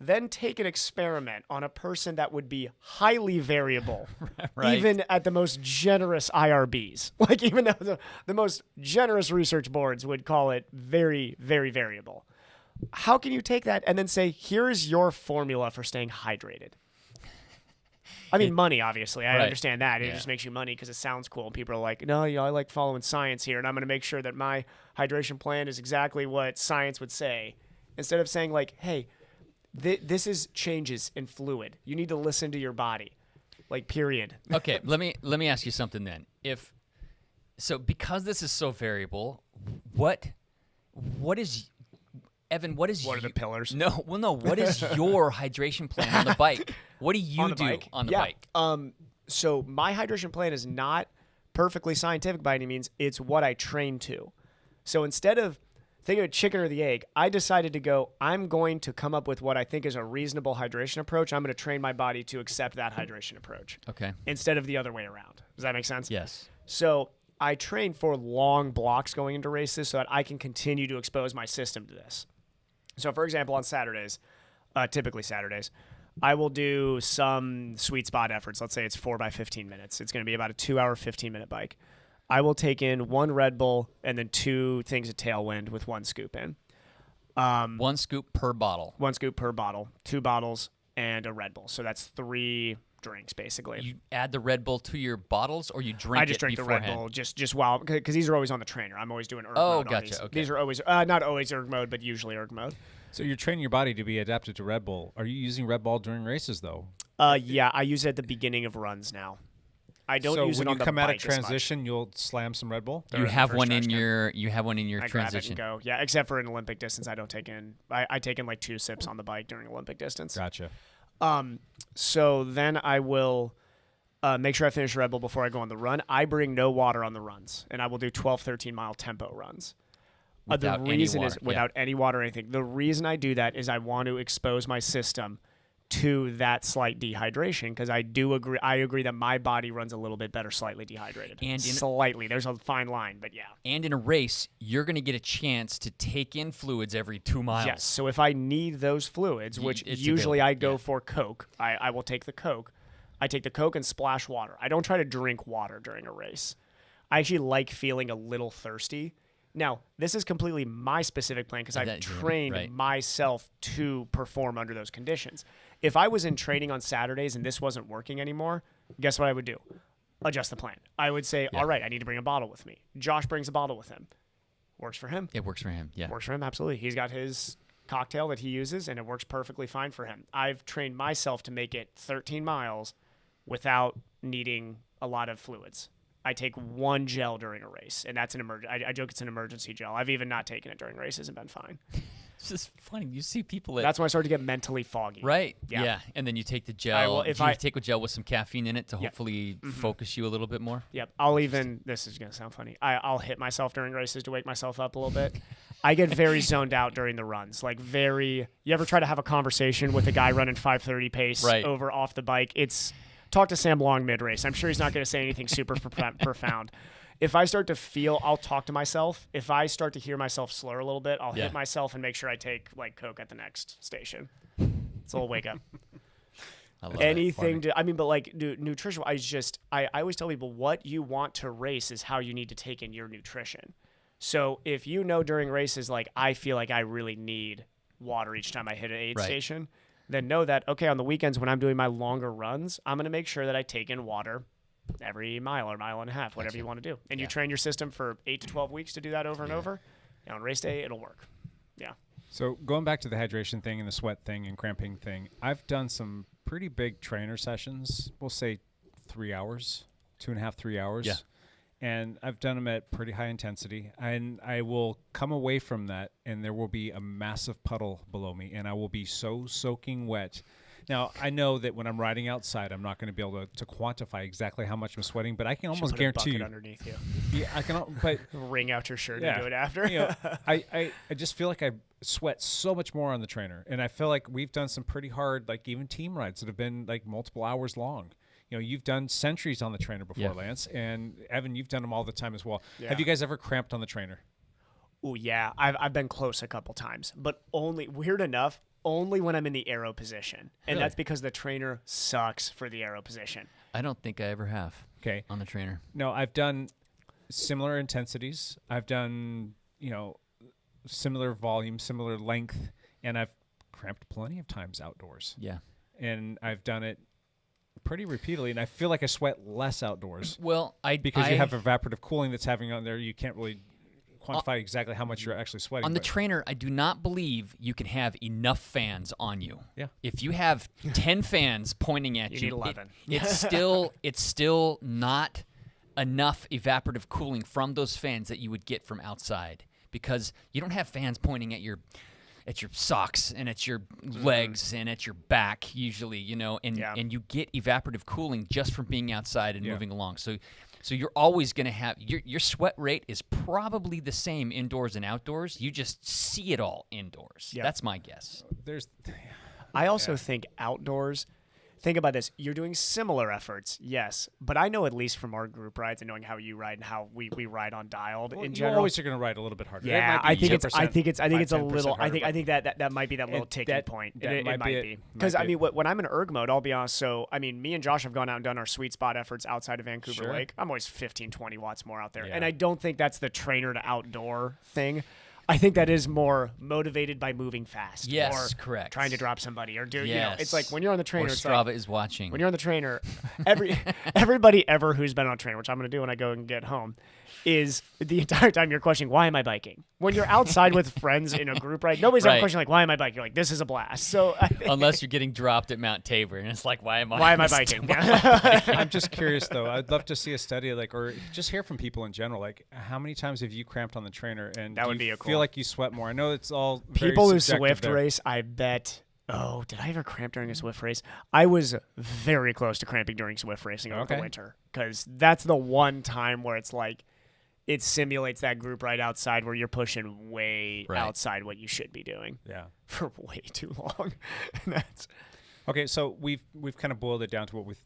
[SPEAKER 3] then take an experiment on a person that would be highly variable, even at the most generous IRBs. Even though the most generous research boards would call it very, very variable. How can you take that and then say, here's your formula for staying hydrated? Money, obviously. I understand that. It just makes you money because it sounds cool. And people are like, no, I like following science here, and I'm going to make sure that my hydration plan is exactly what science would say. Instead of saying, hey, this is changes in fluid. You need to listen to your body, period.
[SPEAKER 2] Okay, let me ask you something then. Because this is so variable, what is Evan? What are
[SPEAKER 3] the pillars?
[SPEAKER 2] No. What is your hydration plan on the bike? What do you do on the bike?
[SPEAKER 3] So my hydration plan is not perfectly scientific by any means. It's what I train to. So instead of thinking of chicken or the egg, I decided to go, I'm going to come up with what I think is a reasonable hydration approach. I'm going to train my body to accept that hydration approach.
[SPEAKER 2] Okay.
[SPEAKER 3] Instead of the other way around. Does that make sense?
[SPEAKER 2] Yes.
[SPEAKER 3] So I train for long blocks going into races so that I can continue to expose my system to this. So for example, on Saturdays, typically Saturdays, I will do some sweet spot efforts. Let's say it's 4 by 15 minutes. It's going to be about a 2-hour, 15-minute bike. I will take in 1 Red Bull and then 2 things of Tailwind with 1 scoop in.
[SPEAKER 2] 1 scoop per bottle.
[SPEAKER 3] 1 scoop per bottle. 2 bottles and a Red Bull. So that's 3 drinks basically.
[SPEAKER 2] You add the Red Bull to your bottles, or you drink it?
[SPEAKER 3] I just drink
[SPEAKER 2] beforehand?
[SPEAKER 3] the Red Bull just while, because these are always on the trainer. I'm always doing erg
[SPEAKER 2] Oh,
[SPEAKER 3] mode on
[SPEAKER 2] gotcha.
[SPEAKER 3] these.
[SPEAKER 2] Okay.
[SPEAKER 3] These are always not always erg mode, but usually erg mode.
[SPEAKER 1] So you're training your body to be adapted to Red Bull. Are you using Red Bull during races though?
[SPEAKER 3] Yeah, I use it at the beginning of runs now. I don't use it on the bike. So when you
[SPEAKER 1] come out of transition, you'll slam some Red Bull?
[SPEAKER 2] You have one in your
[SPEAKER 3] I
[SPEAKER 2] transition.
[SPEAKER 3] grab it and go. Yeah, except for an Olympic distance, I don't take in. I take in 2 sips on the bike during Olympic distance.
[SPEAKER 1] Gotcha.
[SPEAKER 3] So then I will make sure I finish Red Bull before I go on the run. I bring no water on the runs, and I will do 12, 13-mile tempo runs. The reason is without any water or anything. The reason I do that is I want to expose my system to that slight dehydration, because I agree that my body runs a little bit better slightly dehydrated. Slightly. There's a fine line, but yeah.
[SPEAKER 2] And in a race, you're going to get a chance to take in fluids every 2 miles.
[SPEAKER 3] Yes. So if I need those fluids, which usually I go for Coke, I will take the Coke. I take the Coke and splash water. I don't try to drink water during a race. I actually like feeling a little thirsty. Now, this is completely my specific plan because I've trained myself to perform under those conditions. If I was in training on Saturdays and this wasn't working anymore, guess what I would do? Adjust the plan. I would say, all right, I need to bring a bottle with me. Josh brings a bottle with him. Works for him.
[SPEAKER 2] It works for him, yeah.
[SPEAKER 3] Works for him, absolutely. He's got his cocktail that he uses, and it works perfectly fine for him. I've trained myself to make it 13 miles, without needing a lot of fluids. I take one gel during a race, and that's an emergency. I joke it's an emergency gel. I've even not taken it during races and been fine.
[SPEAKER 2] It's just funny. You see people that...
[SPEAKER 3] That's when I started to get mentally foggy.
[SPEAKER 2] Right. Yeah. And then you take the gel.
[SPEAKER 3] If
[SPEAKER 2] you take a gel with some caffeine in it to hopefully focus you a little bit more.
[SPEAKER 3] Yep. I'll even, this is going to sound funny, I'll hit myself during races to wake myself up a little bit. I get very zoned out during the runs. Like you ever try to have a conversation with a guy running 5:30 pace over off the bike? Talk to Sam Long mid-race. I'm sure he's not going to say anything super profound. If I start to feel, I'll talk to myself. If I start to hear myself slur a little bit, I'll hit myself and make sure I take like Coke at the next station. It's a little wake up.
[SPEAKER 2] I love
[SPEAKER 3] Anything to, I mean, but like nutrition, I always tell people what you want to race is how you need to take in your nutrition. So if you know during races, like I feel like I really need water each time I hit an aid station, then know that, okay, on the weekends when I'm doing my longer runs, I'm going to make sure that I take in water every mile or mile and a half, whatever you want to do. And you train your system for 8 to 12 weeks to do that over and over. And on race day, it'll work. Yeah.
[SPEAKER 1] So going back to the hydration thing and the sweat thing and cramping thing, I've done some pretty big trainer sessions. We'll say 3 hours, 2.5, 3 hours.
[SPEAKER 2] Yeah.
[SPEAKER 1] And I've done them at pretty high intensity. And I will come away from that, and there will be a massive puddle below me, and I will be so soaking wet. Now, I know that when I'm riding outside, I'm not going to be able to quantify exactly how much I'm sweating, but I can almost guarantee you.
[SPEAKER 3] Underneath you.
[SPEAKER 1] Yeah, I can. But
[SPEAKER 3] wring out your shirt and do it after.
[SPEAKER 1] You know, I just feel like I sweat so much more on the trainer, and I feel like we've done some pretty hard, like even team rides that have been like multiple hours long. You know, you've done centuries on the trainer before, Lance, and Evan, you've done them all the time as well. Yeah. Have you guys ever cramped on the trainer?
[SPEAKER 3] Oh yeah, I've been close a couple times, but only when I'm in the aero position, and that's because the trainer sucks for the aero position.
[SPEAKER 2] I don't think I ever have.
[SPEAKER 1] Okay,
[SPEAKER 2] on the trainer.
[SPEAKER 1] No, I've done similar intensities. I've done similar volume, similar length, and I've cramped plenty of times outdoors.
[SPEAKER 2] Yeah,
[SPEAKER 1] and I've done it pretty repeatedly, and I feel like I sweat less outdoors.
[SPEAKER 2] Well,
[SPEAKER 1] because you have evaporative cooling that's having on there, you can't really quantify exactly how much you're actually sweating.
[SPEAKER 2] On the trainer, I do not believe you can have enough fans on you.
[SPEAKER 1] Yeah.
[SPEAKER 2] If you have 10 fans pointing at you,
[SPEAKER 3] need 11.
[SPEAKER 2] It's still not enough evaporative cooling from those fans that you would get from outside, because you don't have fans pointing at your socks and at your legs and at your back usually, and you get evaporative cooling just from being outside and moving along. So you're always going to have your sweat rate is probably the same indoors and outdoors. You just see it all indoors. Yeah. That's my guess.
[SPEAKER 3] I also think outdoors. Think about this. You're doing similar efforts, yes, but I know at least from our group rides and knowing how you ride and how we ride on dialed in general.
[SPEAKER 1] You always are going to ride a little bit harder.
[SPEAKER 3] Yeah, I think it's a little. I think that might be that little ticking point. It might be because I mean, when I'm in erg mode, I'll be honest. So I mean, me and Josh have gone out and done our sweet spot efforts outside of Vancouver Lake. I'm always 15, 20 watts more out there, and I don't think that's the trainer to outdoor thing. I think that is more motivated by moving fast.
[SPEAKER 2] Yes,
[SPEAKER 3] or
[SPEAKER 2] correct.
[SPEAKER 3] Trying to drop somebody or it's like when you're on the trainer.
[SPEAKER 2] Or Strava is watching.
[SPEAKER 3] When you're on the trainer, everybody ever who's been on a trainer, which I'm going to do when I go and get home, is the entire time you're questioning, why am I biking? When you're outside with friends in a group ride, nobody's ever questioning, like, why am I biking? You're like, this is a blast. So
[SPEAKER 2] unless you're getting dropped at Mount Tabor, and it's like, why am I biking?
[SPEAKER 1] I'm just curious, though. I'd love to see a study, or just hear from people in general, like, how many times have you cramped on the trainer, and
[SPEAKER 3] that would be
[SPEAKER 1] feel like you sweat more? I know it's all
[SPEAKER 3] people who Swift race, I bet. Oh, did I ever cramp during a Swift race? I was very close to cramping during Swift racing over the winter, because that's the one time where it's like, it simulates that group ride outside where you're pushing way outside what you should be doing.
[SPEAKER 1] Yeah.
[SPEAKER 3] For way too long.
[SPEAKER 1] Okay, so we've kind of boiled it down to what we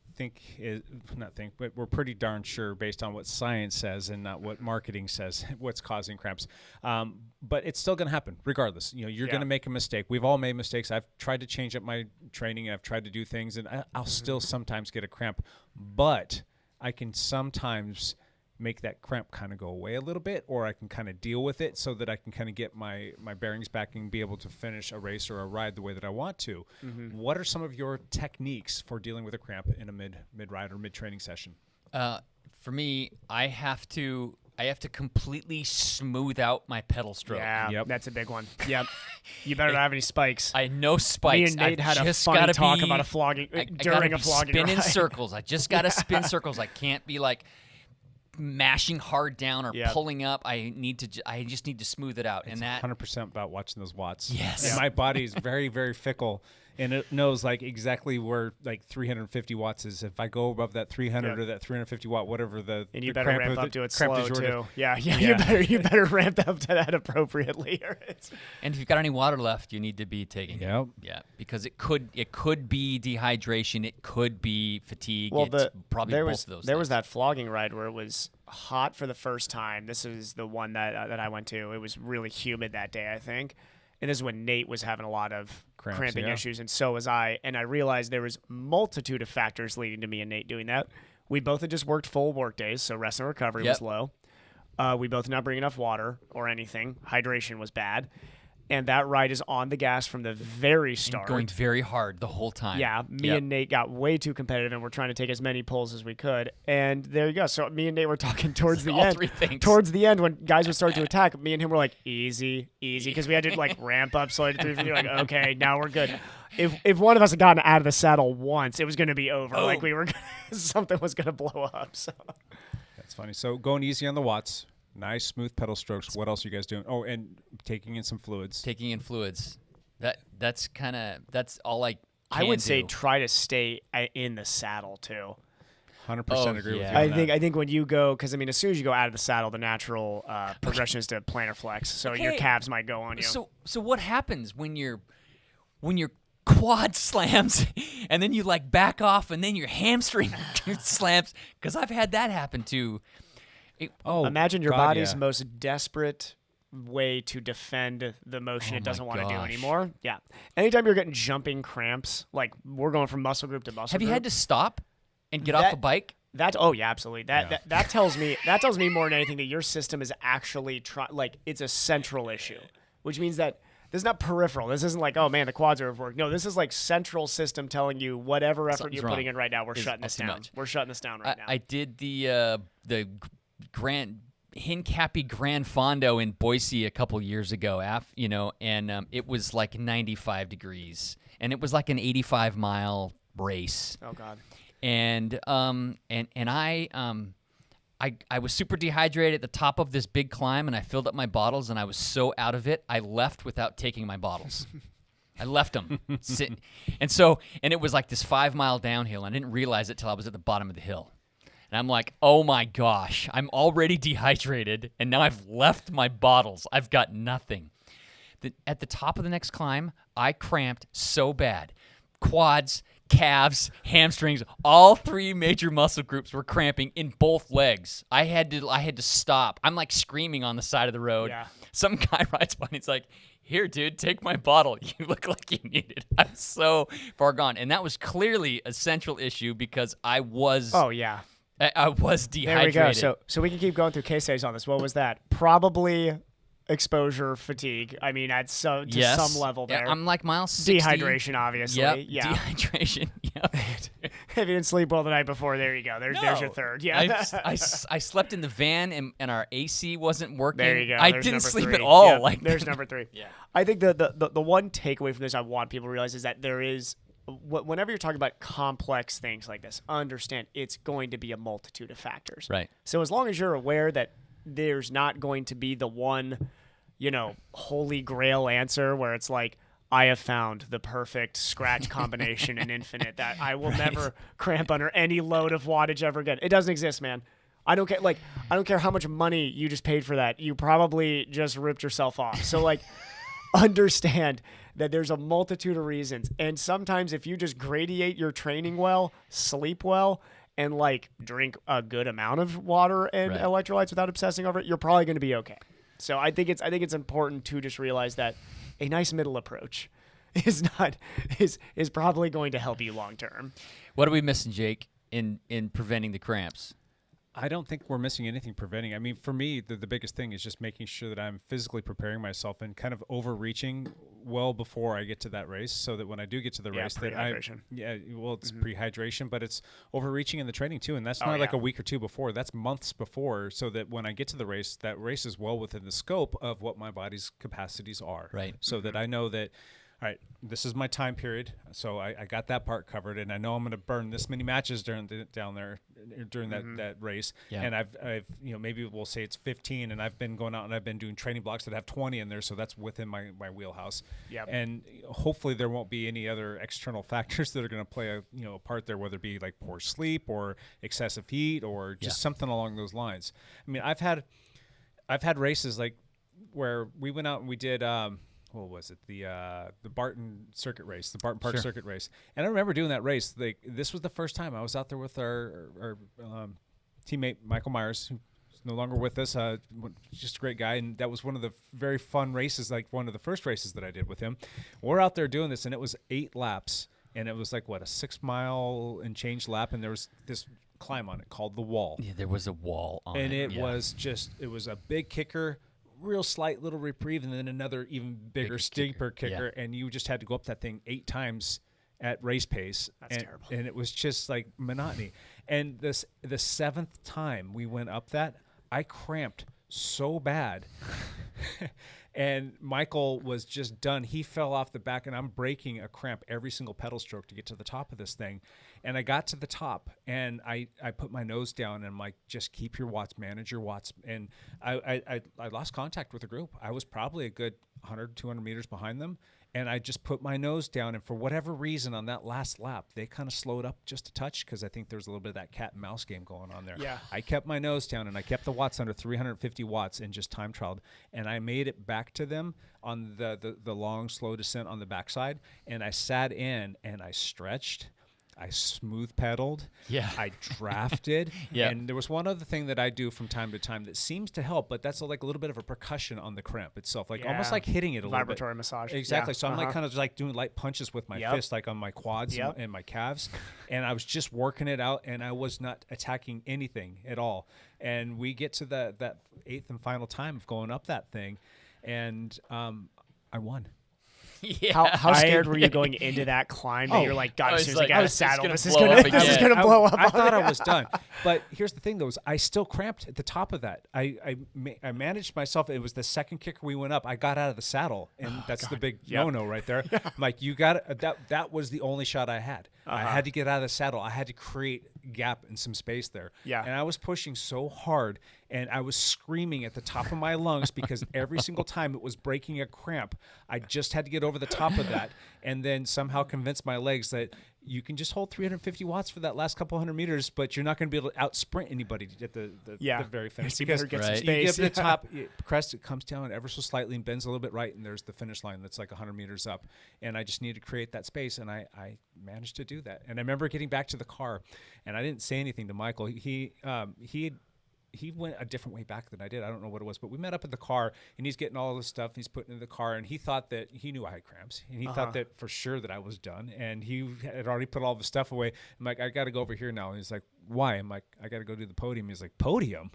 [SPEAKER 1] but we're pretty darn sure based on what science says and not what marketing says what's causing cramps. But it's still going to happen regardless. You're going to make a mistake. We've all made mistakes. I've tried to change up my training. I've tried to do things, and I'll still sometimes get a cramp. But I can sometimes make that cramp kind of go away a little bit, or I can kind of deal with it so that I can kind of get my bearings back and be able to finish a race or a ride the way that I want to. Mm-hmm. What are some of your techniques for dealing with a cramp in a mid ride or mid training session?
[SPEAKER 2] For me, I have to I have to completely smooth out my pedal stroke.
[SPEAKER 3] Yeah, that's a big one. Yep. You better not have any spikes.
[SPEAKER 2] I had no spikes.
[SPEAKER 3] Me and Nate had a funny talk about a flogging during a flogging
[SPEAKER 2] spin in
[SPEAKER 3] ride.
[SPEAKER 2] circles. I just got to spin circles. I can't be like mashing hard down or pulling up. I just need to smooth it out.
[SPEAKER 1] It's
[SPEAKER 2] and that
[SPEAKER 1] 100% about watching those watts.
[SPEAKER 2] Yes.
[SPEAKER 1] And my body is very, very fickle, and it knows like exactly where like 350 watts is. If I go above that 300 or that 350 watt, whatever the
[SPEAKER 3] and you
[SPEAKER 1] the
[SPEAKER 3] better
[SPEAKER 1] cramp
[SPEAKER 3] ramp
[SPEAKER 1] of
[SPEAKER 3] up to it
[SPEAKER 1] cramp
[SPEAKER 3] slow
[SPEAKER 1] du jour
[SPEAKER 3] too.
[SPEAKER 1] is.
[SPEAKER 3] Yeah. You better ramp up to that appropriately.
[SPEAKER 2] And if you've got any water left, you need to be taking
[SPEAKER 1] Yep.
[SPEAKER 2] it. Yeah, because it could be dehydration. It could be fatigue.
[SPEAKER 3] Well,
[SPEAKER 2] it's probably
[SPEAKER 3] there
[SPEAKER 2] both
[SPEAKER 3] was
[SPEAKER 2] of those.
[SPEAKER 3] there was
[SPEAKER 2] things.
[SPEAKER 3] that flogging ride where it was hot for the first time. This is the one that I went to. It was really humid that day, I think. And this is when Nate was having a lot of cramping issues, and so was I. And I realized there was multitude of factors leading to me and Nate doing that. We both had just worked full work days, so rest and recovery was low. We both did not bring enough water or anything. Hydration was bad. And that ride is on the gas from the very start.
[SPEAKER 2] Going very hard the whole time.
[SPEAKER 3] Yeah, me and Nate got way too competitive, and we're trying to take as many pulls as we could. And there you go. So me and Nate were talking towards the
[SPEAKER 2] all
[SPEAKER 3] end.
[SPEAKER 2] three things.
[SPEAKER 3] Towards the end, when guys would start to attack, me and him were like, easy, because we had to like ramp up slowly to 350. Like, okay, now we're good. If one of us had gotten out of the saddle once, it was going to be over. Like we were, something was going to blow up. So
[SPEAKER 1] That's funny. So going easy on the watts. Nice smooth pedal strokes. What else are you guys doing? Oh, and taking in some fluids.
[SPEAKER 2] Taking in fluids. That's all I.
[SPEAKER 3] I would say
[SPEAKER 2] do.
[SPEAKER 3] try to stay in the saddle too.
[SPEAKER 1] 100% agree with you.
[SPEAKER 2] yeah.
[SPEAKER 3] I think when you go, because I mean, as soon as you go out of the saddle, the natural progression is to plantar flex, so your calves might go on you.
[SPEAKER 2] So what happens when your quad slams and then you like back off and then your hamstring slams? Because I've had that happen too.
[SPEAKER 3] Imagine your
[SPEAKER 1] God,
[SPEAKER 3] body's
[SPEAKER 1] yeah.
[SPEAKER 3] most desperate way to defend the motion it doesn't want to do
[SPEAKER 2] gosh.
[SPEAKER 3] anymore. Yeah. Anytime you're getting jumping cramps, like we're going from muscle group to muscle
[SPEAKER 2] Have
[SPEAKER 3] group.
[SPEAKER 2] you had to stop and get off a bike?
[SPEAKER 3] Absolutely. That tells me more than anything that your system is actually it's a central issue, which means that this is not peripheral. This isn't like, oh man, the quads are overworked. No, this is like central system telling you whatever effort
[SPEAKER 2] Something's
[SPEAKER 3] you're putting
[SPEAKER 2] wrong.
[SPEAKER 3] in right now, we're shutting this
[SPEAKER 2] too
[SPEAKER 3] down.
[SPEAKER 2] much.
[SPEAKER 3] We're shutting this down right now.
[SPEAKER 2] I did the Grand Hincapie Grand Fondo in Boise a couple years ago, and it was like 95 degrees, and it was like an 85-mile race.
[SPEAKER 3] Oh God.
[SPEAKER 2] And I was super dehydrated at the top of this big climb, and I filled up my bottles, and I was so out of it, I left without taking my bottles. I left them sitting, and it was like this 5-mile downhill. And I didn't realize it till I was at the bottom of the hill. And I'm like, oh my gosh, I'm already dehydrated, and now I've left my bottles. I've got nothing. At the top of the next climb, I cramped so bad. Quads, calves, hamstrings, all 3 major muscle groups were cramping in both legs. I had to stop. I'm like screaming on the side of the road.
[SPEAKER 3] Yeah.
[SPEAKER 2] Some guy rides by and he's like, here, dude, take my bottle. You look like you need it. I'm so far gone. And that was clearly a central issue because I was...
[SPEAKER 3] Oh, yeah.
[SPEAKER 2] I was dehydrated.
[SPEAKER 3] There we go. So we can keep going through case studies on this. What was that? Probably exposure fatigue. I mean, at some level there.
[SPEAKER 2] Yeah, I'm like mile 60.
[SPEAKER 3] Dehydration, obviously.
[SPEAKER 2] Yep.
[SPEAKER 3] Yeah.
[SPEAKER 2] Dehydration. Yep.
[SPEAKER 3] If you didn't sleep well the night before, there you go. There's your third. Yeah.
[SPEAKER 2] I slept in the van and our AC wasn't working.
[SPEAKER 3] There you go.
[SPEAKER 2] I
[SPEAKER 3] There's
[SPEAKER 2] didn't
[SPEAKER 3] number
[SPEAKER 2] sleep
[SPEAKER 3] 3.
[SPEAKER 2] at all.
[SPEAKER 3] Yeah,
[SPEAKER 2] Like
[SPEAKER 3] there's number 3.
[SPEAKER 2] Yeah.
[SPEAKER 3] I think the one takeaway from this I want people to realize is that there is, whenever you're talking about complex things like this, understand it's going to be a multitude of factors.
[SPEAKER 2] Right.
[SPEAKER 3] So as long as you're aware that there's not going to be the one, holy grail answer where it's like, I have found the perfect scratch combination in Infinite that I will never cramp under any load of wattage ever again. It doesn't exist, man. I don't care how much money you just paid for that. You probably just ripped yourself off. So understand that there's a multitude of reasons. And sometimes if you just gradiate your training well, sleep well, and drink a good amount of water and electrolytes without obsessing over it, you're probably going to be okay. So I think it's important to just realize that a nice middle approach is probably going to help you long term.
[SPEAKER 2] What are we missing, Jake, in preventing the cramps?
[SPEAKER 1] I don't think we're missing anything preventing. I mean, for me, the biggest thing is just making sure that I'm physically preparing myself and kind of overreaching well before I get to that race, so that when I do get to the race, that it's prehydration, but it's overreaching in the training too, and that's not like a week or two before. That's months before, so that when I get to the race, that race is well within the scope of what my body's capacities are.
[SPEAKER 2] Right.
[SPEAKER 1] So that I know that, all right, this is my time period, so I got that part covered, and I know I'm going to burn this many matches during that race.
[SPEAKER 2] Yeah.
[SPEAKER 1] And I've maybe we'll say it's 15, and I've been going out and I've been doing training blocks that have 20 in there, so that's within my wheelhouse.
[SPEAKER 3] Yep.
[SPEAKER 1] And hopefully there won't be any other external factors that are going to play a part there, whether it be like poor sleep or excessive heat or just something along those lines. I mean, I've had races like where we went out and we did. What was it? The Barton circuit race, the Barton Park circuit race. And I remember doing that race. This was the first time I was out there with our teammate, Michael Myers, who's no longer with us. Just a great guy. And that was one of the very fun races, like one of the first races that I did with him. We're out there doing this, and it was 8 laps. And it was like, a 6 mile and change lap. And there was this climb on it called the wall.
[SPEAKER 2] Yeah, there was a wall on it.
[SPEAKER 1] And it was a big kicker, real slight little reprieve, and then another even bigger, steeper kicker, and you just had to go up that thing 8 times at race pace.
[SPEAKER 3] That's terrible.
[SPEAKER 1] And it was just like monotony. And the 7th time we went up that, I cramped so bad. And Michael was just done. He fell off the back, and I'm breaking a cramp every single pedal stroke to get to the top of this thing. And I got to the top, and I put my nose down, and I'm like, just keep your watts, manage your watts. And I lost contact with the group. I was probably a good 100, 200 meters behind them, and I just put my nose down. And for whatever reason, on that last lap, they kind of slowed up just a touch because I think there was a little bit of that cat and mouse game going on there.
[SPEAKER 3] Yeah.
[SPEAKER 1] I kept my nose down, and I kept the watts under 350 watts and just time trialed. And I made it back to them on the long, slow descent on the backside. And I sat in, and I stretched. I smooth pedaled.
[SPEAKER 2] Yeah.
[SPEAKER 1] I drafted.
[SPEAKER 2] Yeah.
[SPEAKER 1] And there was one other thing that I do from time to time that seems to help, but that's like a little bit of a percussion on the cramp itself, like almost like hitting it a little bit.
[SPEAKER 3] Vibratory massage.
[SPEAKER 1] Exactly. So I'm like kind of like doing light punches with my fist, like on my quads and my calves. And I was just working it out, and I was not attacking anything at all. And we get to that 8th and final time of going up that thing, and I won.
[SPEAKER 2] Yeah.
[SPEAKER 3] How scared were you going into that climb that you're like, God, as soon as I got a saddle, this is
[SPEAKER 2] gonna
[SPEAKER 3] blow up.
[SPEAKER 1] I thought I was done. But here's the thing, though, is I still cramped at the top of that. I managed myself. It was the second kicker we went up. I got out of the saddle, and that's the big no-no right there. I'm like, you got that was the only shot I had. I had to get out of the saddle. I had to create gap and some space there.
[SPEAKER 3] Yeah.
[SPEAKER 1] And I was pushing so hard, and I was screaming at the top of my lungs because every single time it was breaking a cramp. I just had to get over the top of that, and then somehow convince my legs that you can just hold 350 watts for that last couple hundred meters, but you're not going to be able to out sprint anybody at the very finish.
[SPEAKER 3] Because
[SPEAKER 1] you
[SPEAKER 3] get
[SPEAKER 1] get to the top crest, it comes down ever so slightly and bends a little bit right, and there's the finish line that's like 100 meters up. And I just needed to create that space, and I managed to do that. And I remember getting back to the car, and I didn't say anything to Michael. He went a different way back than I did. I don't know what it was, but we met up in the car, and he's getting all this stuff. He's putting it in the car, and he thought that he knew I had cramps, and he thought that for sure that I was done, and he had already put all the stuff away. I'm like, I got to go over here now. And he's like, why? I'm like, I got to go do the podium. He's like, podium?